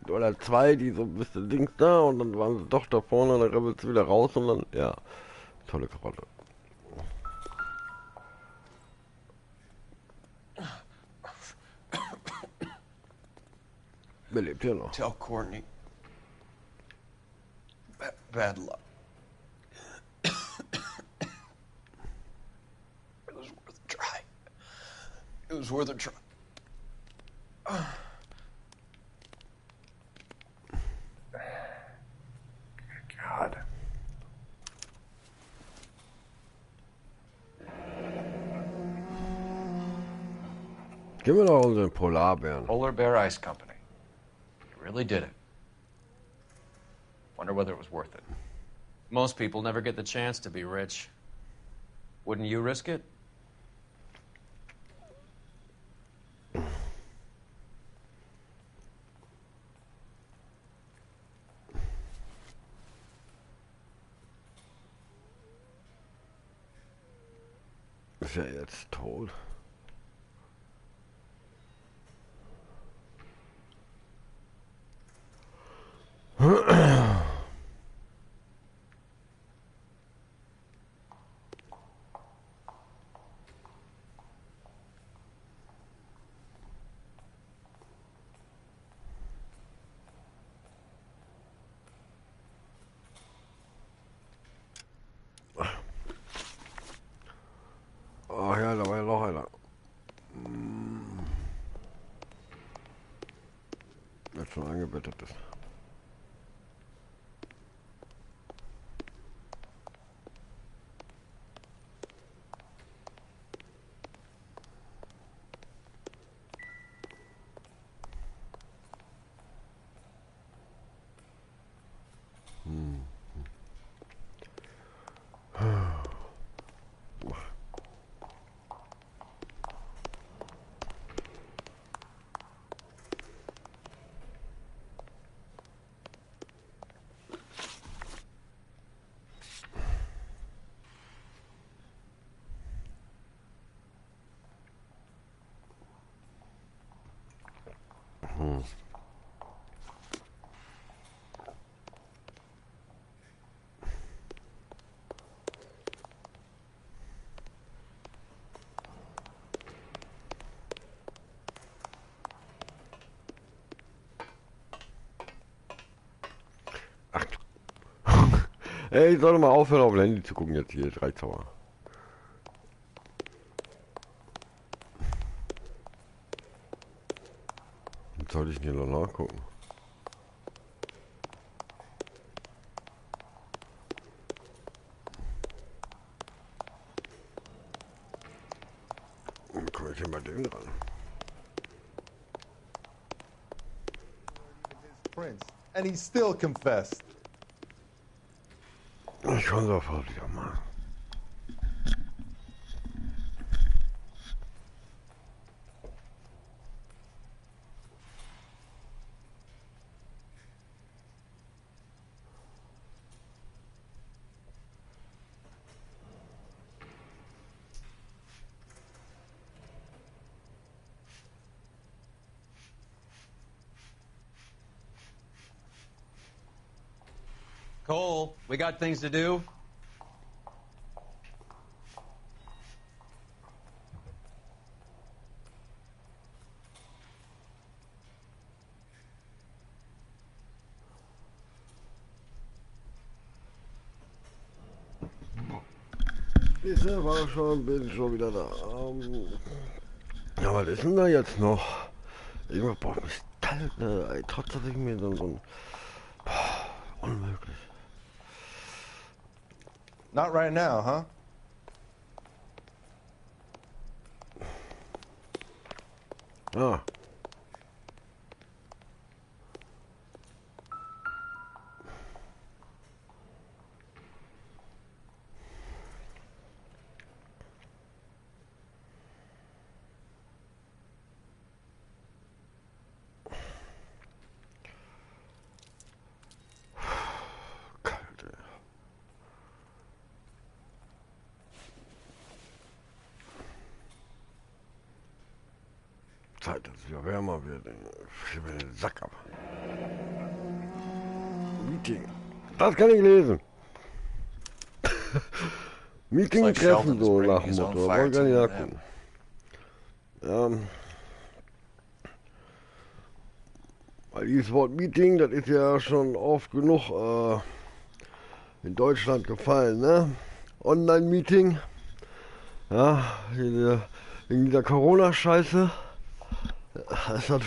oder zwei, die so ein bisschen links da und dann waren sie doch da vorne, dann rebelt sie wieder raus und dann, ja, tolle Krawatte. Wer lebt hier noch? Tell Courtney. Bad luck. It was worth a try. It was worth a try. God. Gib mir doch unseren Polarbären. Polar Bear Ice Company. You really did it. Wonder whether it was worth it. Most people never get the chance to be rich. Wouldn't you risk it? Ist er jetzt tot? Ach ja, da war ja noch einer. Jetzt schon eingebettet ist. Ey, ich soll mal aufhören, auf dem Handy zu gucken jetzt hier, 3 Zauber. Was soll ich denn hier noch nachgucken? Wie komme ich denn bei dem dran? Prince, and he still confessed. Ich kann sofort wieder mal. Cole, we got things to do. Ich selber bin schon wieder da. Ja, was ist denn da jetzt noch? Irgendwas braucht mich kalt, ey, trotz dass ich mir so ein Unmöglich. Not right now, huh? Ah. Zeit, dass es wieder wärmer wird. Ich will den Sack ab. Meeting. Das kann ich lesen. Meeting treffen so nach dem Motto. Da wollte ich gar nicht nachgucken. Weil dieses Wort Meeting, das ist ja schon oft genug in Deutschland gefallen, ne? Online-Meeting. Ja, wegen dieser Corona-Scheiße. Es hat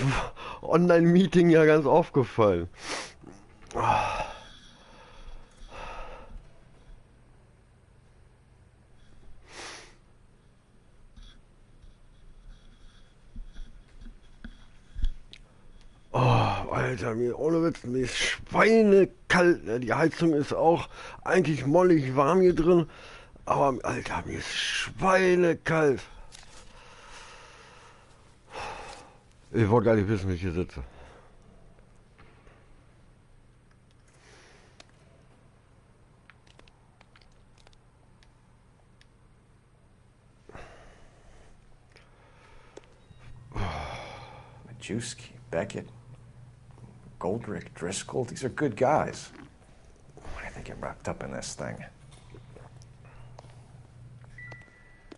Online-Meeting ja ganz aufgefallen. Oh, Alter, ohne Witz, mir ist schweinekalt. Die Heizung ist auch eigentlich mollig warm hier drin. Aber, Alter, mir ist schweinekalt. Ich wollte gar nicht wissen, wie ich hier sitze. Majewski, Beckett, Goldrick, Driscoll, these are good guys. Why do they get wrapped up in this thing?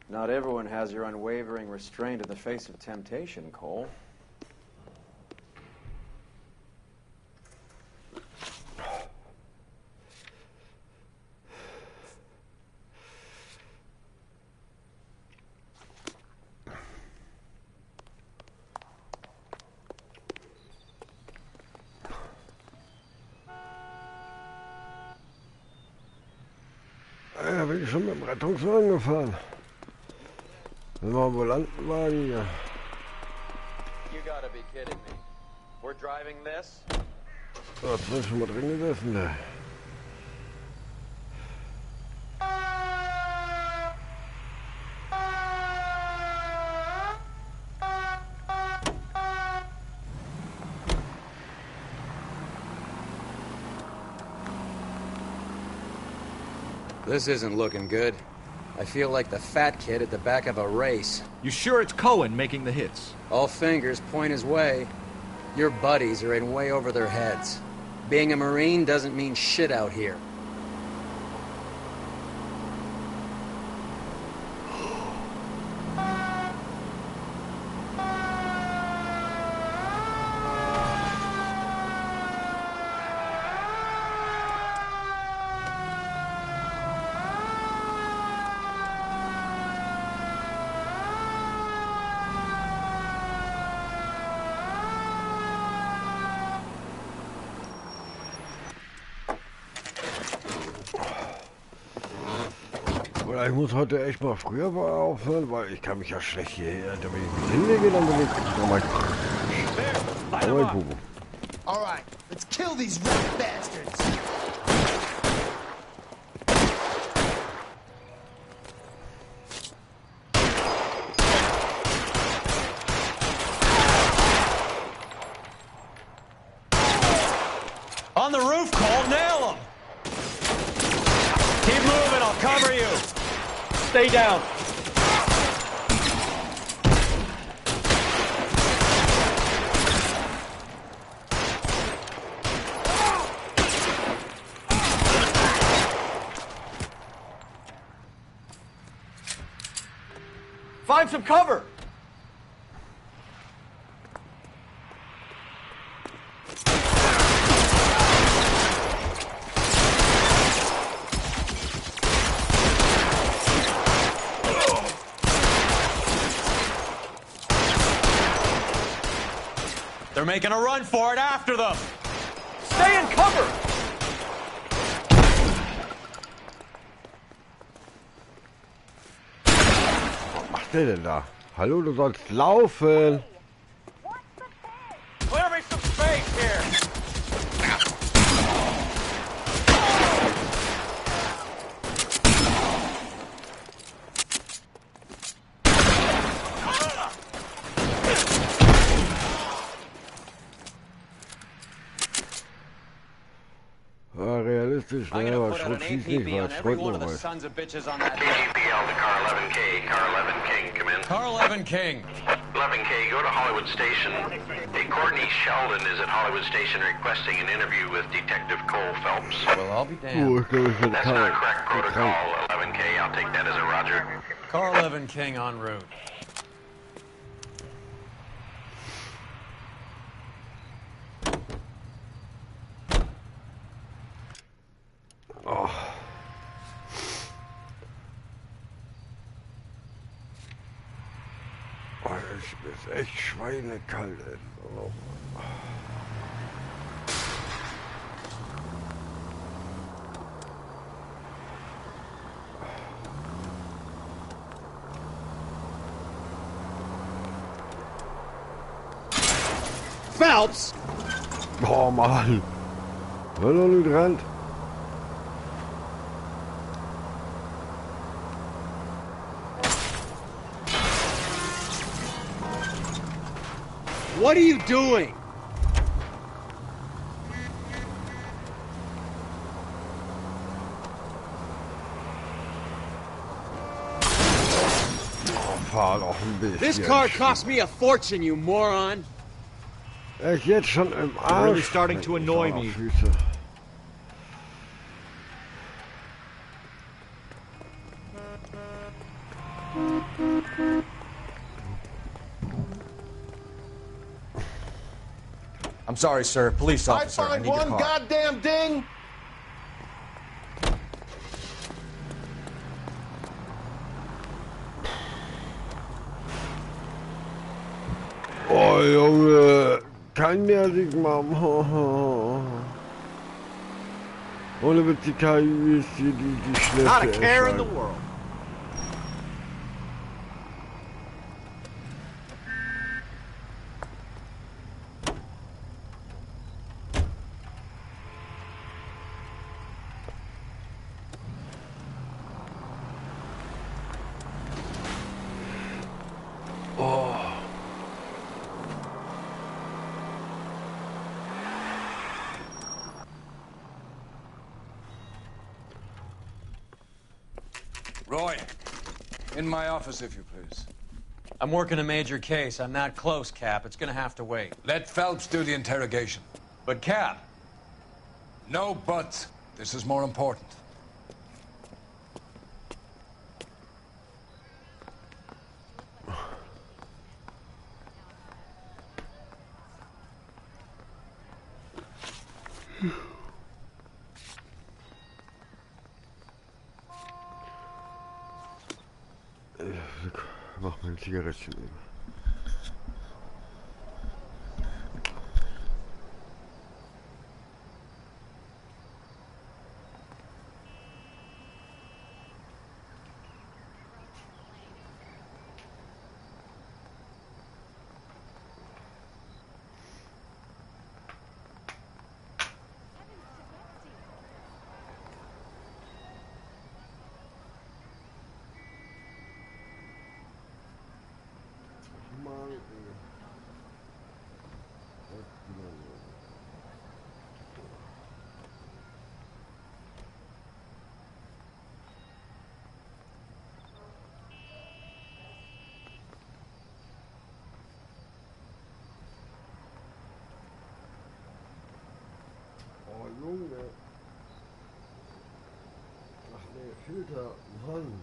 Not everyone has your unwavering restraint in the face of temptation, Cole. Ja, bin ich schon mit dem Rettungswagen gefahren. Wenn wir Ambulantenwagen hier. You gotta be kidding me. We're driving this? Da hat man schon mal drin gesessen, da. This isn't looking good. I feel like the fat kid at the back of a race. You sure it's Cohen making the hits? All fingers point his way. Your buddies are in way over their heads. Being a Marine doesn't mean shit out here. Ich muss heute echt mal früher aufhören, weil ich kann mich ja schlecht hierher. Wenn ich mich hinlege, dann bin ich nochmal Pupu. All right, let's kill these rat bastards. On the roof, Cole, nail him! Keep moving, I'll cover you! Stay down! Find some cover! They're making a run for it after them! Stay in cover! macht der denn da? Hallo, du sollst laufen. Clear me some space here. Realistisch, I'm ne, gonna aber put out an Schrott schießt nicht, APB weil on es every Schrott one of noch the weiß. sons of bitches on that deck. KGPL to Car 11K. Car 11 King, come in. Car 11 King. 11K, go to Hollywood Station. Hey, Courtney Sheldon is at Hollywood Station requesting an interview with Detective Cole Phelps. Well, I'll be damned. Oh, ich glaube, ich werde That's kalt. not correct protocol, 11K. I'll take that as a roger. Car 11 King en route. Oh. Oh, es ist echt schweinekalt. Ey. Oh. Phelps! Oh Mann. Hör doch nicht ran. What are you doing? Oh, fahr doch ein bisschen. This car cost me a fortune, you moron. Er ist jetzt schon im Arsch. really starting to annoy me. Füße. I'm sorry, sir. Police officer. I find need your one car. goddamn ding. Oh Junge, kann der sich mal... Ohne Witz, die KI ist hier die schlechte Not a care in the Erscheinung. world. Roy, in my office, if you please. I'm working a major case. I'm not close, Cap. It's gonna have to wait. Let Phelps do the interrogation. But, Cap, No buts. This is more important. Mach mal ein Zigarettchen eben. Oh Junge. Ach nee, Filter, Mann.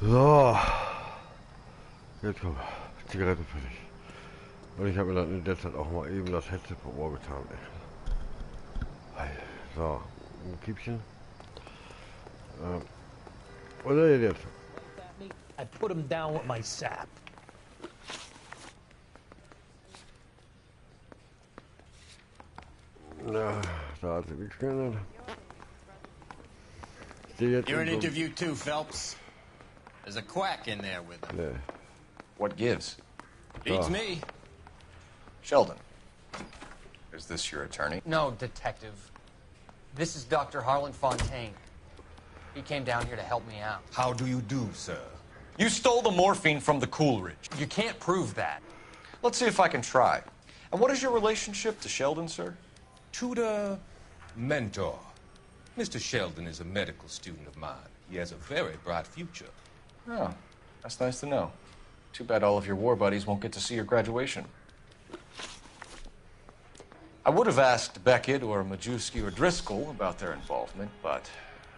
So. Jetzt komm. Zigarette fertig. Und ich habe mir dann in der Zeit auch mal eben das Headset vom Ohr getan. So. Ein Kippchen. Oder jetzt? I put him down with my sap. Ja, da hat sich nichts geändert. You're in interview too, Phelps. There's a quack in there with him. Nee. What gives? Beats me. Sheldon, is this your attorney? No, Detective. This is Dr. Harlan Fontaine. He came down here to help me out. How do you do, sir? You stole the morphine from the Coolidge. You can't prove that. Let's see if I can try. And what is your relationship to Sheldon, sir? Tutor, mentor. Mr. Sheldon is a medical student of mine. He has a very bright future. Oh, that's nice to know. Too bad all of your war buddies won't get to see your graduation. I would have asked Beckett or Majewski or Driscoll about their involvement, but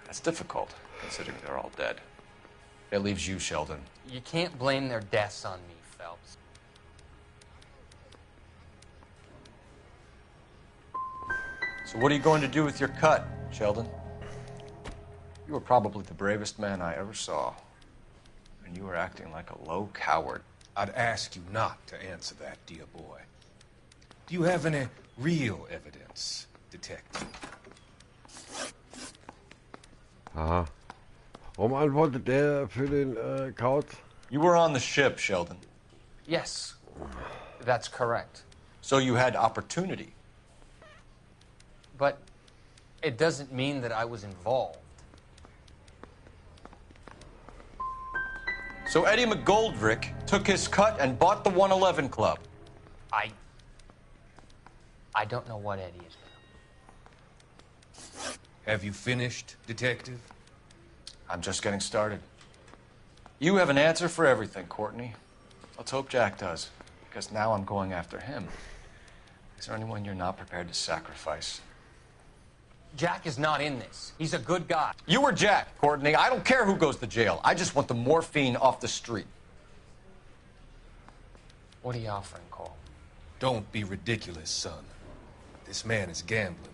that's difficult, considering they're all dead. It leaves you, Sheldon. You can't blame their deaths on me, Phelps. So what are you going to do with your cut, Sheldon? You were probably the bravest man I ever saw. And you were acting like a low coward. I'd ask you not to answer that, dear boy. Do you have any real evidence, Detective? Aha. Warum antwortet der für den Kauz? You were on the ship, Sheldon. Yes, that's correct. So you had opportunity. But it doesn't mean that I was involved. So Eddie McGoldrick took his cut and bought the 111 Club. I don't know what Eddie is about. Have you finished, Detective? I'm just getting started. You have an answer for everything, Courtney. Let's hope Jack does, because now I'm going after him. Is there anyone you're not prepared to sacrifice? Jack is not in this. He's a good guy. You or Jack, Courtney. I don't care who goes to jail. I just want the morphine off the street. What are you offering, Cole? Don't be ridiculous, son. This man is gambling.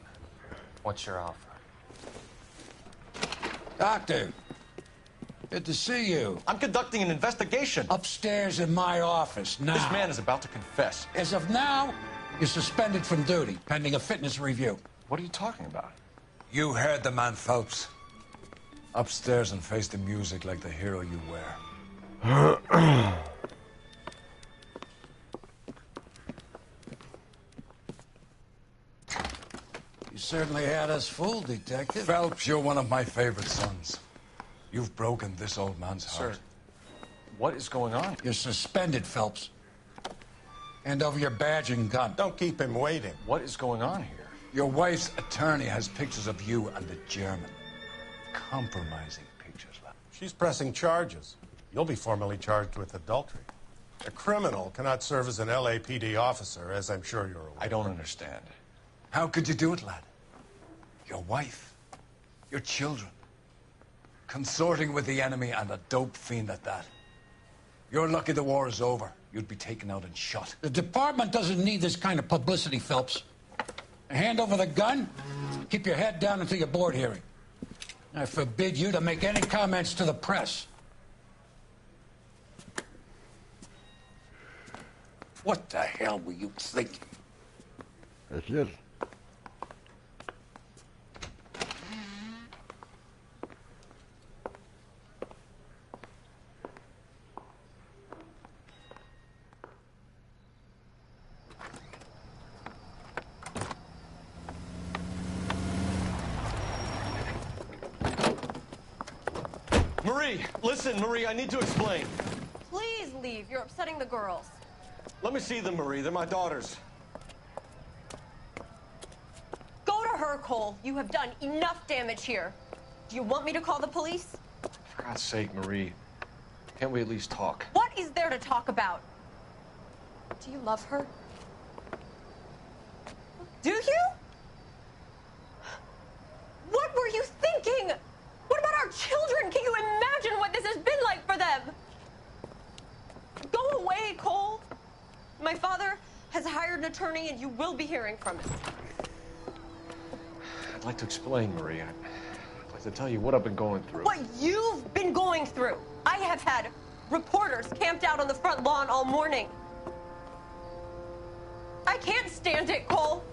What's your offer? Doctor, good to see you. I'm conducting an investigation. Upstairs in my office now. This man is about to confess. As of now, you're suspended from duty, pending a fitness review. What are you talking about? You heard the man, Phelps. Upstairs and face the music like the hero you wear. You certainly had us fooled, Detective. Phelps, you're one of my favorite sons. You've broken this old man's heart. Sir, what is going on? You're suspended, Phelps. Hand over your badge and gun. Don't keep him waiting. What is going on here? Your wife's attorney has pictures of you and the German. Compromising pictures. She's pressing charges. You'll be formally charged with adultery. A criminal cannot serve as an LAPD officer, as I'm sure you're aware. I don't understand. How could you do it, lad? Your wife, your children, consorting with the enemy and a dope fiend at that. You're lucky the war is over. You'd be taken out and shot. The department doesn't need this kind of publicity, Phelps. Hand over the gun, keep your head down until your board hearing. I forbid you to make any comments to the press. What the hell were you thinking? That's it. Marie, listen, Marie, I need to explain. Please leave. You're upsetting the girls. Let me see them, Marie. They're my daughters. Go to her, Cole. You have done enough damage here. Do you want me to call the police? For God's sake, Marie. Can't we at least talk? What is there to talk about? Do you love her? Do you? What were you thinking? What about our children? Can you imagine what this has been like for them? My father has hired an attorney, and you will be hearing from him. I'd like to explain, Marie. I'd like to tell you what I've been going through. What you've been going through. I have had reporters camped out on the front lawn all morning. I can't stand it, Cole.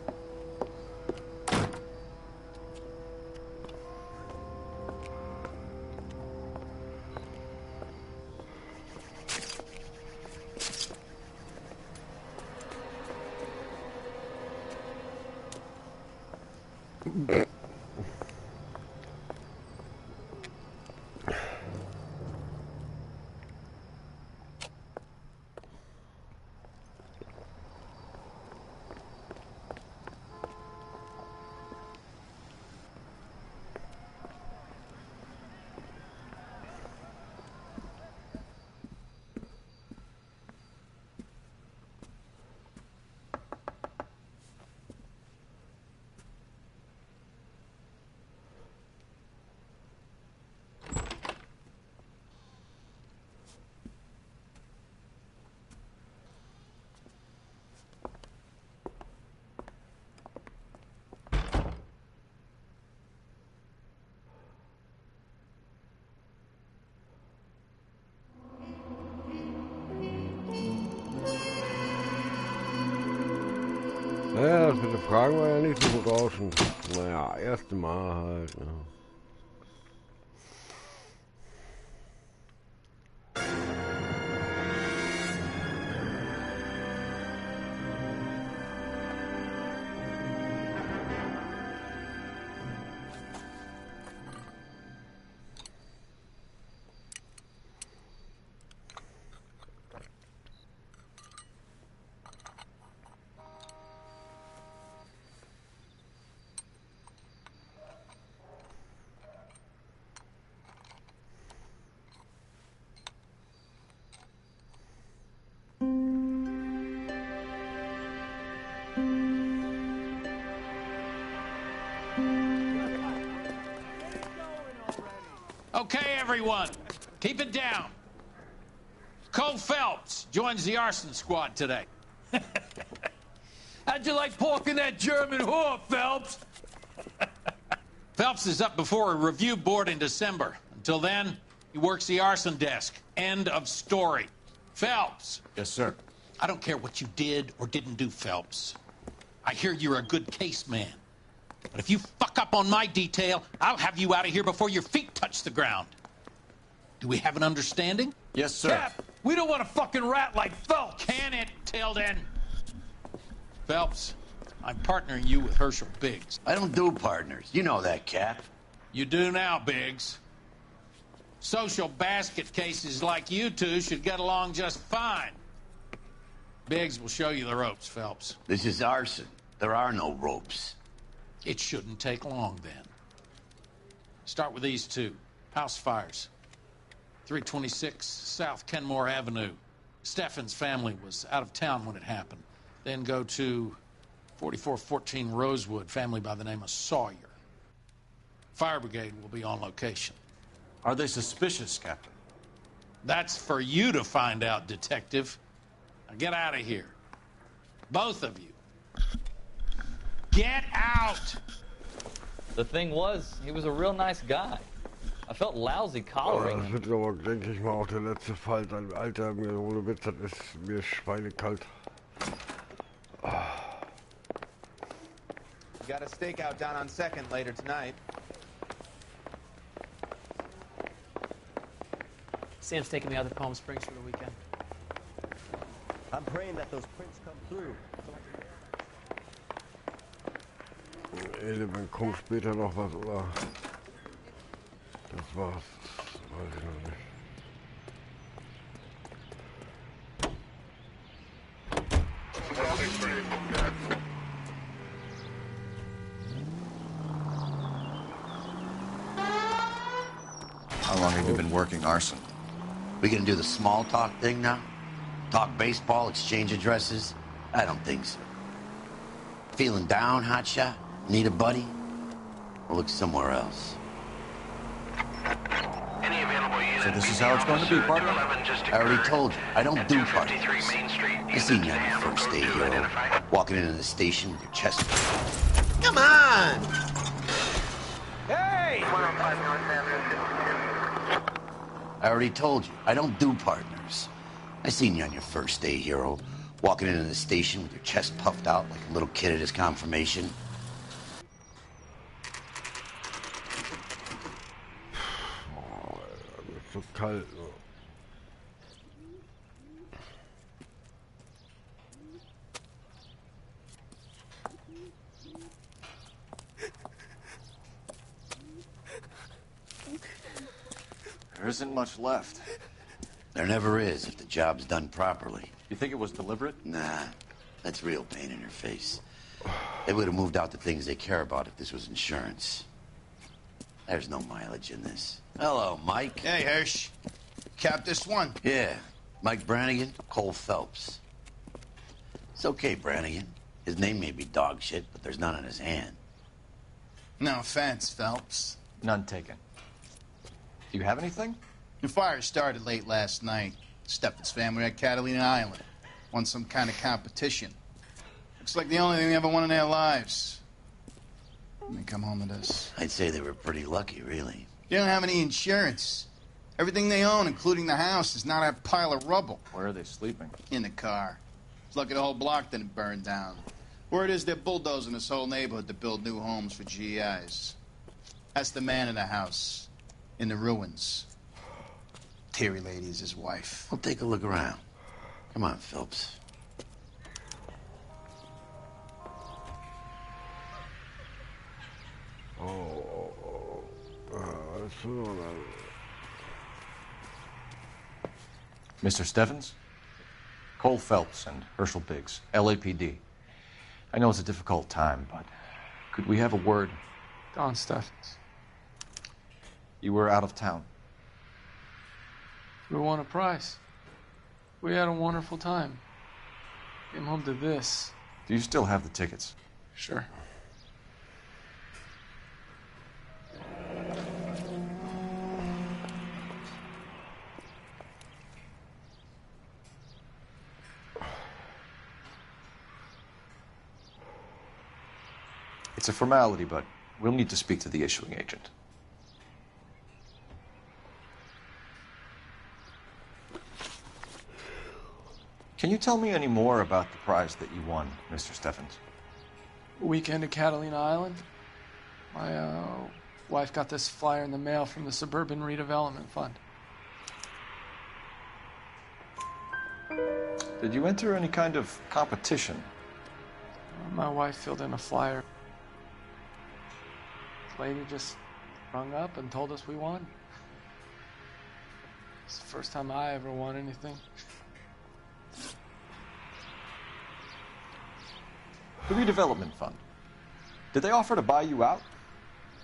Naja, das mit den Fragen war ja nicht so berauschend. Naja, erste Mal halt. Ne? Okay, everyone, keep it down. Cole Phelps joins the arson squad today. How'd you like pork in that German whore, Phelps? Phelps is up before a review board in December. Until then, he works the arson desk. End of story. Phelps. Yes, sir. I don't care what you did or didn't do, Phelps. I hear you're a good case man. But if you fuck up on my detail, I'll have you out of here before your feet touch the ground. Do we have an understanding? Yes, sir. Cap, we don't want a fucking rat like Phelps. Can it, Tilden? Phelps, I'm partnering you with Herschel Biggs. I don't do partners. You know that, Cap. You do now, Biggs. Social basket cases like you two should get along just fine. Biggs will show you the ropes, Phelps. This is arson. There are no ropes. It shouldn't take long, then. Start with these two. House fires. 326 South Kenmore Avenue. Steffen's family was out of town when it happened. Then go to 4414 Rosewood, family by the name of Sawyer. Fire brigade will be on location. Are they suspicious, Captain? That's for you to find out, Detective. Now get out of here. Both of you. Get out! The thing was, he was a real nice guy. I felt lousy collaring Das wird aber, denke ich mal, auch der letzte Fall sein. Alter, mir ohne Witz, das ist mir schweinekalt. We got a stakeout down on 2nd later tonight. Sam's taking me out to Palm Springs for the weekend. I'm praying that those prints come through. Element kommt später noch was, oder? Das war's. Weiß ich noch nicht. How long have you been working arson? We gonna do the small talk thing now? Talk baseball, exchange addresses? I don't think so. Feeling down, hotshot? Need a buddy? Or look somewhere else? Any available So this is how it's going to be, partner? I already told you, I don't do partners. I seen you on your first day, hero. Walking into the station with your chest. Come on! Hey! I already told you, I don't do partners. I seen you on your first day, hero. Walking into the station with your chest puffed out like a little kid at his confirmation. So kalt. There isn't much left. There never is if the job's done properly. You think it was deliberate? Nah, that's real pain in your face. They would have moved out the things they care about if this was insurance. There's no mileage in this. Hello, Mike. Hey, Hirsch. Cap this one. Yeah, Mike Brannigan, Cole Phelps. It's okay, Brannigan. His name may be dog shit, but there's none in his hand. No offense, Phelps. None taken. Do you have anything? The fire started late last night. Steffen's family at Catalina Island. Won some kind of competition. Looks like the only thing they ever won in their lives. And they come home to this. I'd say they were pretty lucky, really. They don't have any insurance. Everything they own, including the house, is not a pile of rubble. Where are they sleeping? In the car. It's lucky the whole block didn't burn down. Word is they're bulldozing this whole neighborhood to build new homes for GIs. That's the man in the house. In the ruins. Terry Lady is his wife. Well, take a look around. Come on, Phelps. Mr. Steffens? Cole Phelps and Herschel Biggs, LAPD. I know it's a difficult time, but could we have a word? Don Steffens. You were out of town. We won a prize. We had a wonderful time. Came home to this. Do you still have the tickets? Sure. It's a formality, but we'll need to speak to the issuing agent. Can you tell me any more about the prize that you won, Mr. Steffens? Weekend at Catalina Island. My wife got this flyer in the mail from the Suburban Redevelopment Fund. Did you enter any kind of competition? My wife filled in a flyer. The lady just rung up and told us we won. It's the first time I ever won anything. The redevelopment fund. Did they offer to buy you out?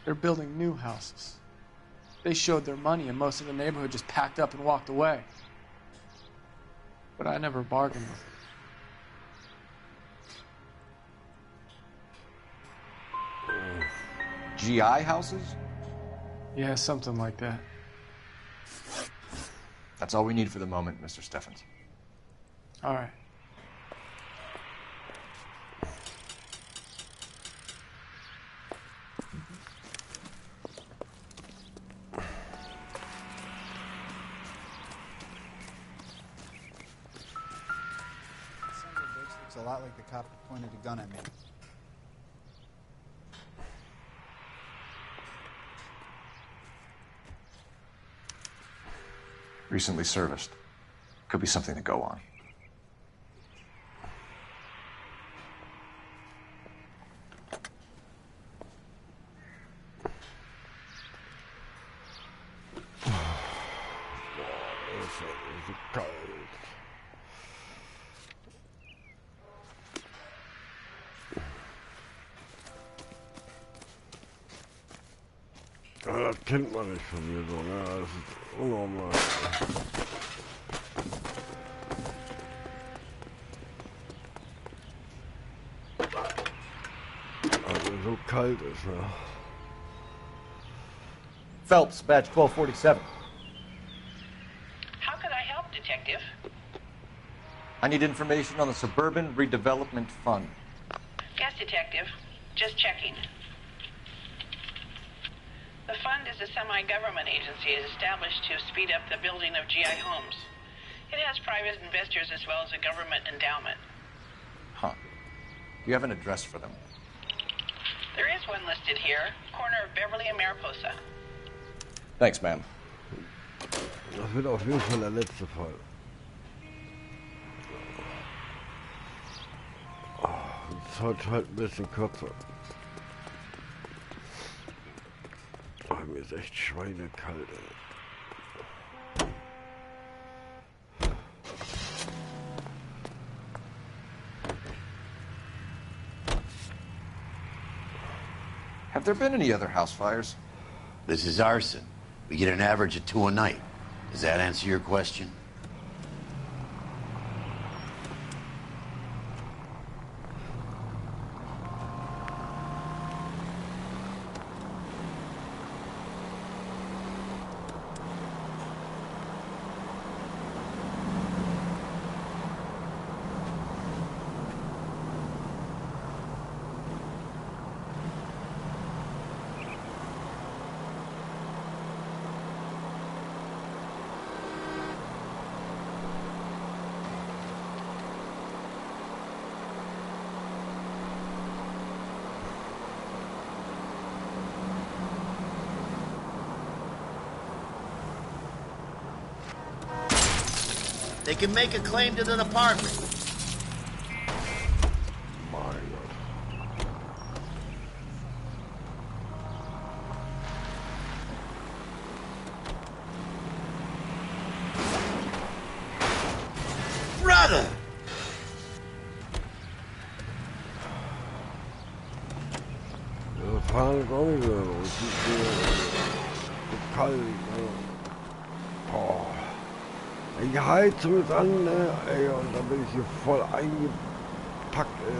They're building new houses. They showed their money and most of the neighborhood just packed up and walked away. But I never bargained with them. GI houses? Yeah, something like that. That's all we need for the moment, Mr. Steffens. All right. Looks a lot like the cop that pointed a gun at me. Recently serviced. Could be something to go on. Ja, das kennt man nicht von mir so, ne? Das ist unnormal. Also so kalt ist, ne? Phelps, badge 1247. I need information on the Suburban Redevelopment Fund. Yes, Detective. Just checking. The fund is a semi-government agency established to speed up the building of GI homes. It has private investors as well as a government endowment. Huh. Do you have an address for them? There is one listed here, corner of Beverly and Mariposa. Thanks, ma'am. Das wird auf jeden Fall der letzte Fall. Das ist heute halt ein bisschen kürzer. Oh, mir ist echt schweinekalt, ey. Have there been any other house fires? This is arson. We get an average of 2 a night. Does that answer your question? They can make a claim to the department. Brother! Wir fahren jetzt auch nicht mehr los. Es ist kalt. Oh. Die Heizung ist an, ne? Ey, und dann bin ich hier voll eingepackt, ey.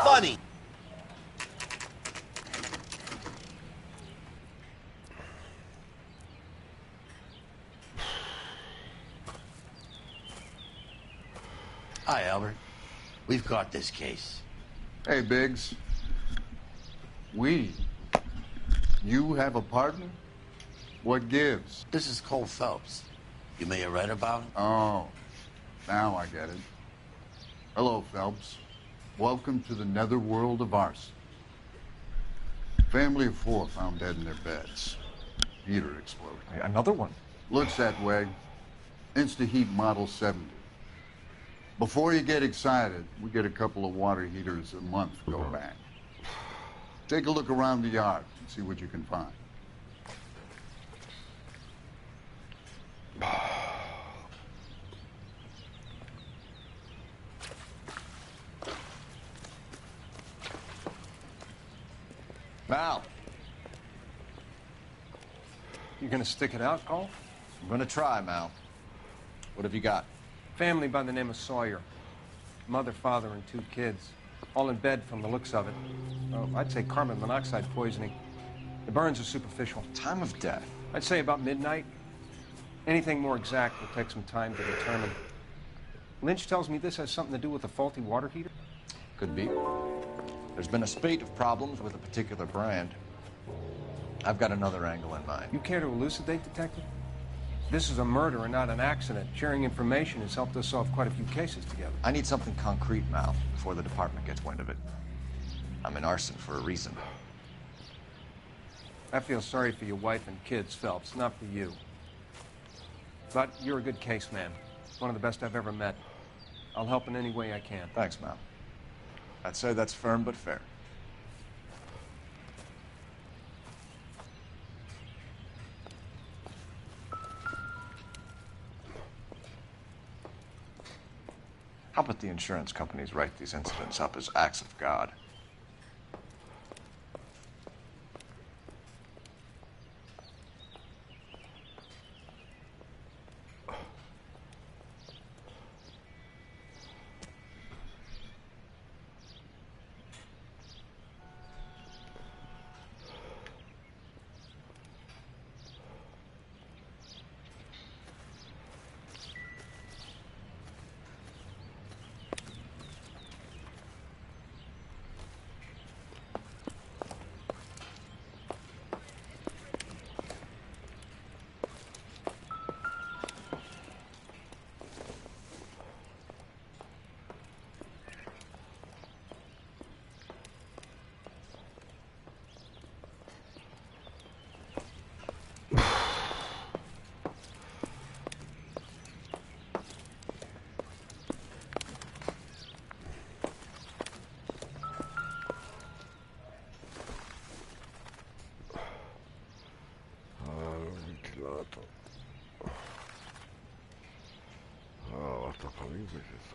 Funny. Hi, Albert. We've caught this case. Hey, Biggs. You have a partner? What gives? This is Cole Phelps. You may have read about him. Oh, now I get it. Hello, Phelps. Welcome to the netherworld of arson. Family of 4 found dead in their beds. Heater exploded. Another one? Looks that way. Insta-Heat Model 70. Before you get excited, we get a couple of water heaters a month go bang. Take a look around the yard and see what you can find. Mal. You gonna stick it out, Cole? I'm gonna try, Mal. What have you got? Family by the name of Sawyer. Mother, father, and 2 kids. All in bed from the looks of it. Oh, I'd say carbon monoxide poisoning. The burns are superficial. Time of death? I'd say about midnight. Anything more exact will take some time to determine. Lynch tells me this has something to do with a faulty water heater. Could be. There's been a spate of problems with a particular brand. I've got another angle in mind. You care to elucidate, Detective? This is a murder and not an accident. Sharing information has helped us solve quite a few cases together. I need something concrete, Mal, before the department gets wind of it. I'm in arson for a reason. I feel sorry for your wife and kids, Phelps, not for you. But you're a good case man. One of the best I've ever met. I'll help in any way I can. Thanks, Mal. I'd say that's firm but fair. How about the insurance companies write these incidents up as acts of God? Was davon übrig ist.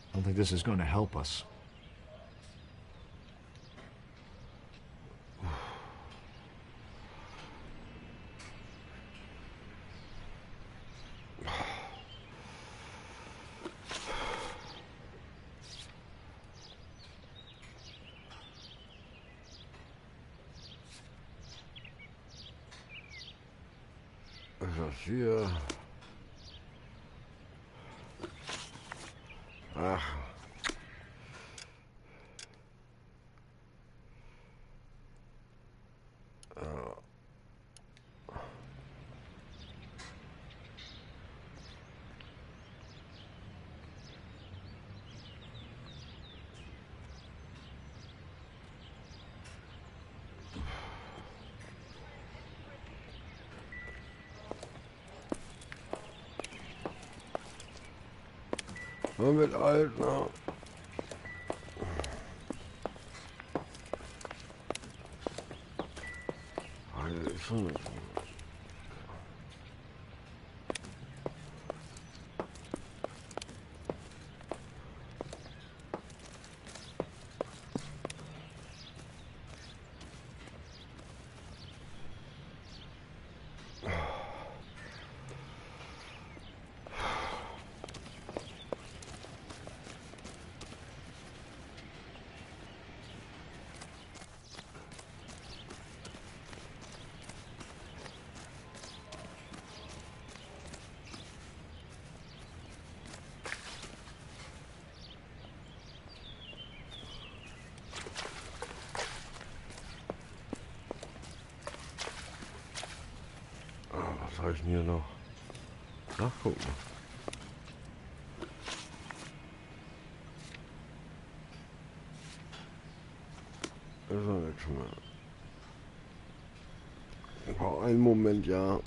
I don't think this is going to help us. Das hier. Ach. Man wird alt, ne? Das ist schon nicht. Was soll ich denn hier noch nachgucken? Das ist doch nichts mehr. Ich brauche einen Moment, ja.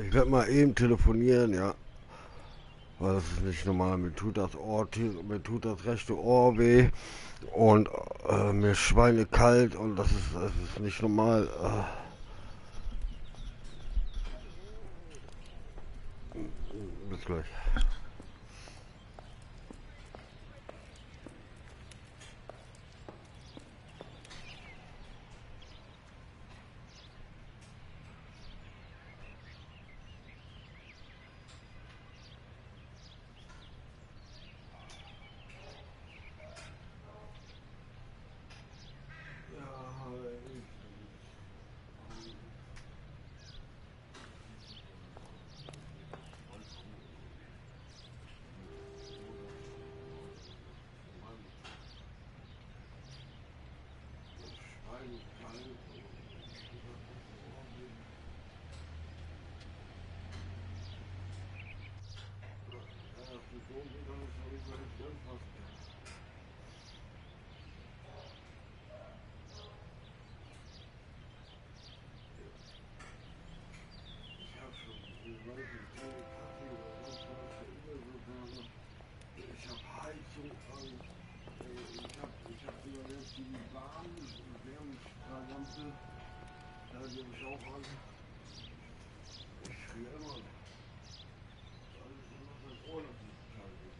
Ich werde mal eben telefonieren, ja. Weil das ist nicht normal. Mir tut das rechte Ohr weh und mir ist schweinekalt und das ist nicht normal. Bis gleich. Ich habe Heizung an, ich hab sogar jetzt die Wärmungslampe, da die habe ich auch an. Ich friere immer noch. Alles immer mein Ohr noch nicht kalt ist.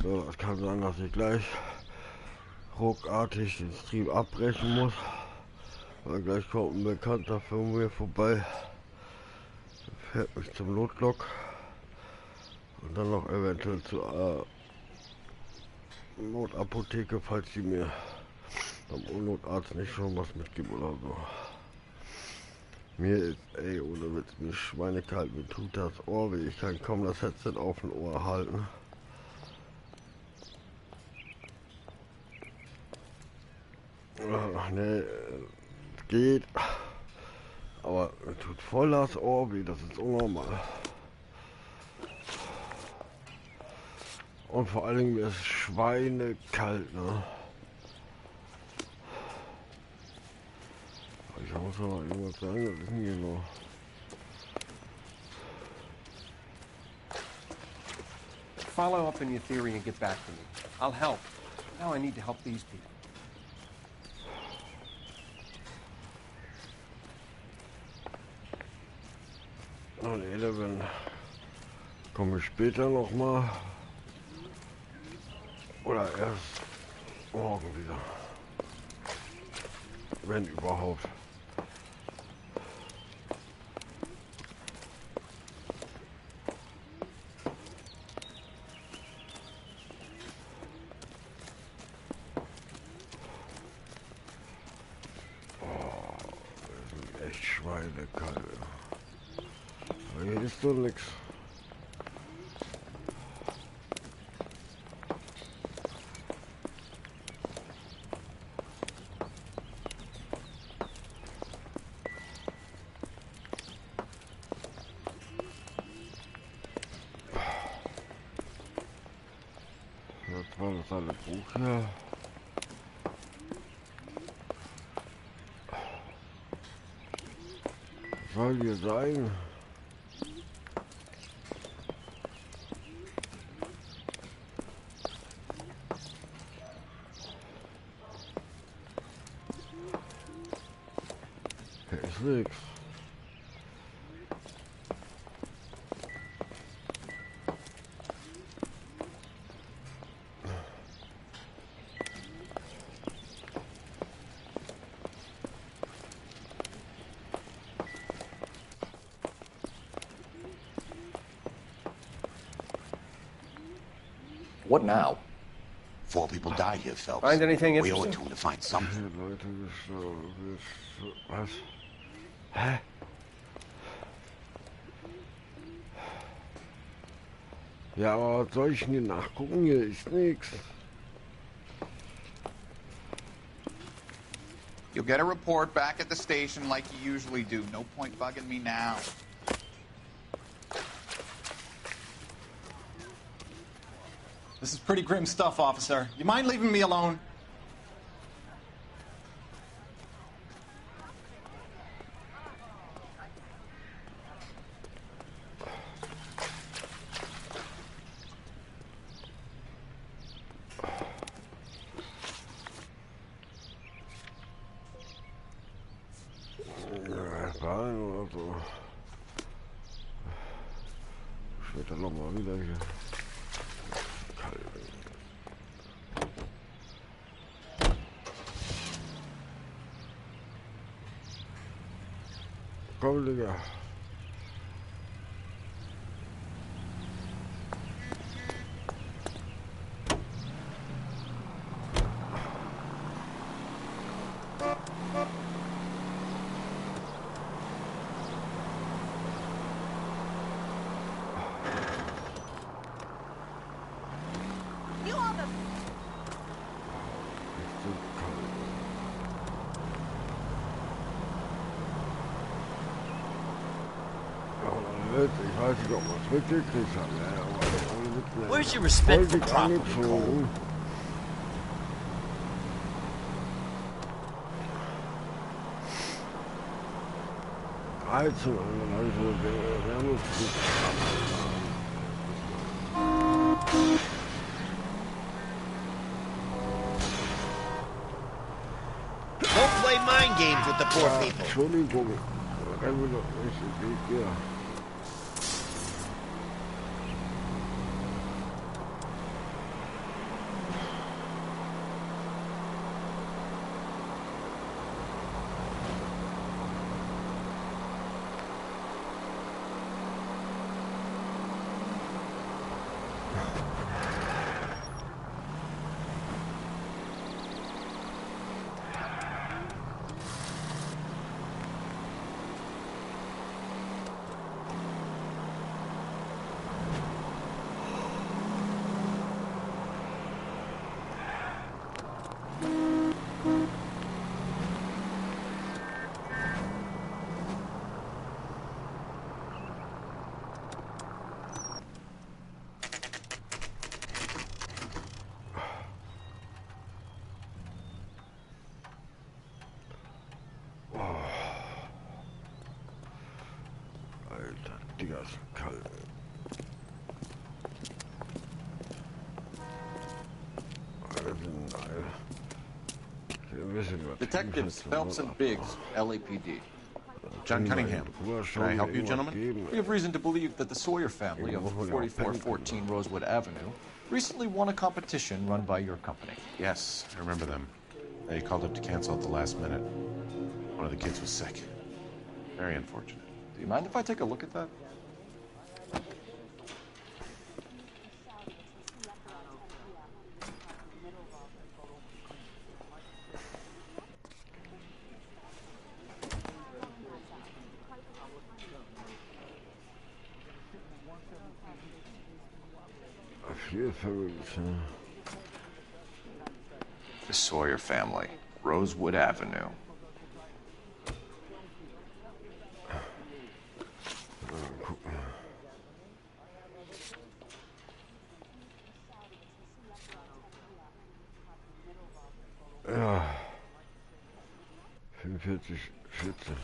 So, das kann sein, dass ich gleich ruckartig den Stream abbrechen muss. Weil gleich kommt ein Bekannter von mir vorbei. Fährt mich zum Notlock. Und dann noch eventuell zur Notapotheke, falls sie mir am Notarzt nicht schon was mitgibt oder so. Mir ist, ey, ohne Witz, mir schweinekalt, mir tut das Ohr weh. Ich kann kaum das Headset auf dem Ohr halten. Ach, nee, geht. Aber mir tut voll das Ohr weh, das ist unnormal. Und vor allen Dingen mir ist schweinekalt, ne? Ich muss aber irgendwas sagen, was ist denn hier noch? Follow up on your theory and get back to me. I'll help. Now I need to help these people. Und Eleven komme ich später noch mal. Oder erst morgen wieder. Wenn überhaupt. Oh, das ist echt schweinekalt. Aber hier ist doch nichts. Das war das alle Buch hier. Was soll hier sein? Hier ist nichts. What now? 4 people died here, Phelps. Find anything We owe it interesting? to him to find something. Leute gestorben. Was? Hä? Ja, aber was soll ich denn hier nachgucken? Hier ist nichts. You'll get a report back at the station like you usually do. No point bugging me now. This is pretty grim stuff, officer. You mind leaving me alone? Bahn oder so. Später nochmal wieder hier. Komm, Digga. Ich weiß nicht, ob man es mitgekriegt hat, ne? Aber Where's your respect for property, angezogen. Heizung, und dann habe ich so Wärmeflug. Don't play mind games with the poor people. Entschuldigung, rennen wir doch nicht den Weg hier. Detectives Phelps and Biggs, LAPD. John Cunningham. Can I help you, gentlemen? We have reason to believe that the Sawyer family of 4414 Rosewood Avenue recently won a competition run by your company. Yes, I remember them. They called up to cancel at the last minute. One of the kids was sick. Very unfortunate. Do you mind if I take a look at that? The Sawyer family, Rosewood Avenue. Ja. 45, 14.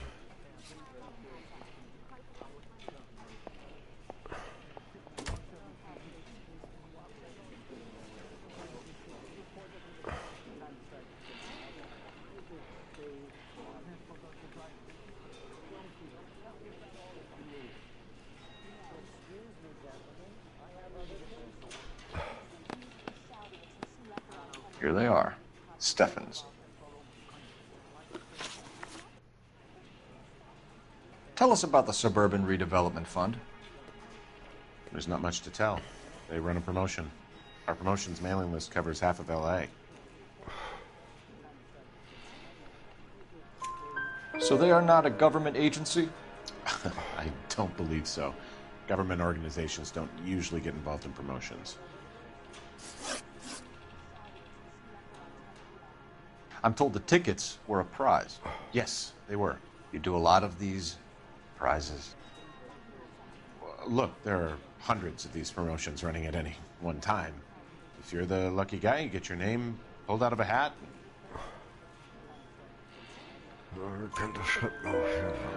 Here they are. Steffens. Tell us about the Suburban Redevelopment Fund. There's not much to tell. They run a promotion. Our promotion's mailing list covers half of LA. So they are not a government agency? I don't believe so. Government organizations don't usually get involved in promotions. I'm told the tickets were a prize. Yes, they were. You do a lot of these prizes? Look, there are hundreds of these promotions running at any one time. If you're the lucky guy, you get your name pulled out of a hat.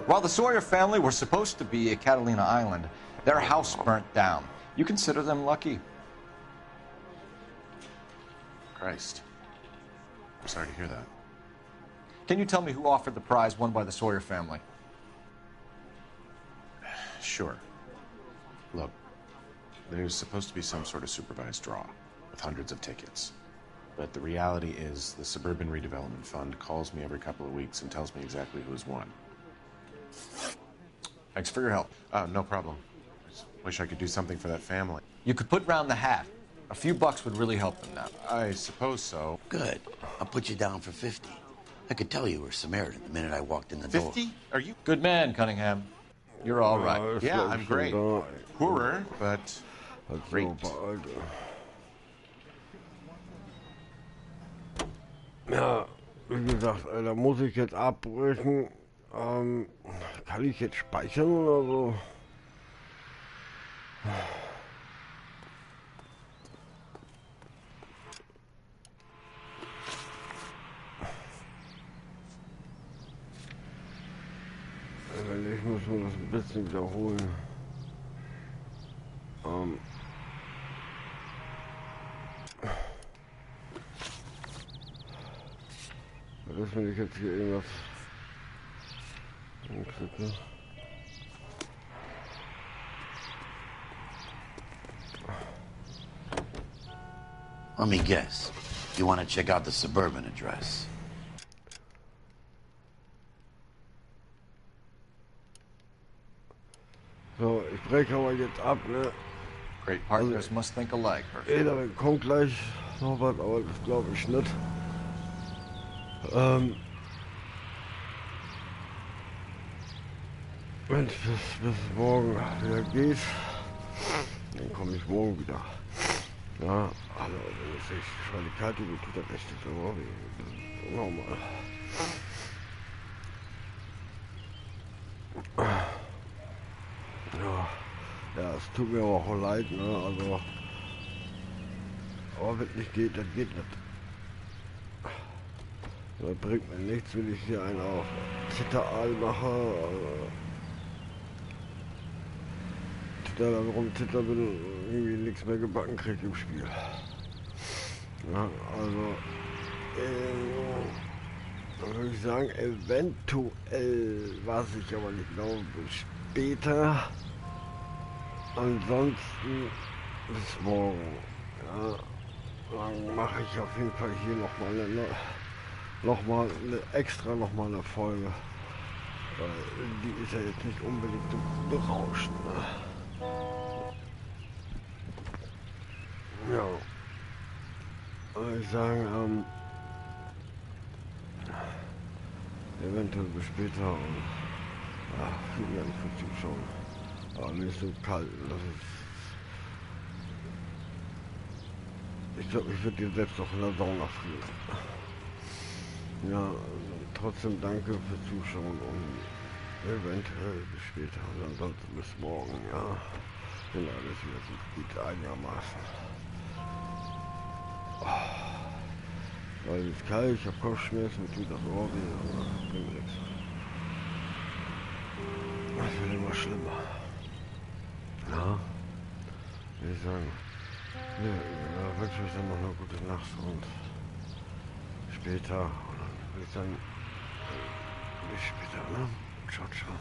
While the Sawyer family were supposed to be at Catalina Island, their house burnt down. You consider them lucky? Christ. I'm sorry to hear that. Can you tell me who offered the prize won by the Sawyer family? Sure. Look, there's supposed to be some sort of supervised draw with hundreds of tickets. But the reality is the Suburban Redevelopment Fund calls me every couple of weeks and tells me exactly who's won. Thanks for your help. No problem. Just wish I could do something for that family. You could put round the hat. A few bucks would really help them now. I suppose so. Good. I'll put you down for 50. I could tell you were Samaritan the minute I walked in the door. 50? Are you? Good man, Cunningham. You're all right. Yeah, I'm great. Poorer, but great. Ja, wie gesagt, da muss ich jetzt abbrechen. Kann ich jetzt speichern oder so? Ich muss mir das ein bisschen wiederholen. Das will ich jetzt hier irgendwas anklicken. Let me guess. You want to check out the Suburban address? So, ich breche aber jetzt ab, ne? Great partners must think alike. Da kommt gleich noch was, aber das glaube ich nicht. Wenn es bis morgen wieder geht, dann komme ich morgen wieder. Ja, also wenn es sich schon die Karte geht, tut der Rechte so normal. Ja, es tut mir aber auch leid, ne, also, aber wenn es nicht geht, dann geht nicht. Das bringt mir nichts, wenn ich hier einen auf Zitteral mache, also, dann rumzitter bin und irgendwie nichts mehr gebacken kriege im Spiel. Ja, also, sagen, eventuell, was ich aber nicht glaube, bis später. Ansonsten bis morgen. Ja, dann mache ich auf jeden Fall hier nochmal eine Folge. Weil die ist ja jetzt nicht unbedingt so berauschend. Ne? Ja. Würde ich sagen, eventuell bis später und ja, vielen Dank fürs Zuschauen. Aber nicht so kalt. Das ist, ich glaube, ich würde dir selbst noch in der Sauna frieren. Ja, trotzdem danke fürs Zuschauen und eventuell bis später und ansonsten bis morgen, ja. Wenn alles wieder so gut einigermaßen. Weil es ist kalt, ich habe Kopfschmerzen, mir tut das Ohr weh, aber bringt nichts. Das wird immer schlimmer. Ja, würde ich sagen. Ja, wünsche euch dann noch eine gute Nacht und später. Und dann würde ich sagen, bis später, ne? Ciao, ciao.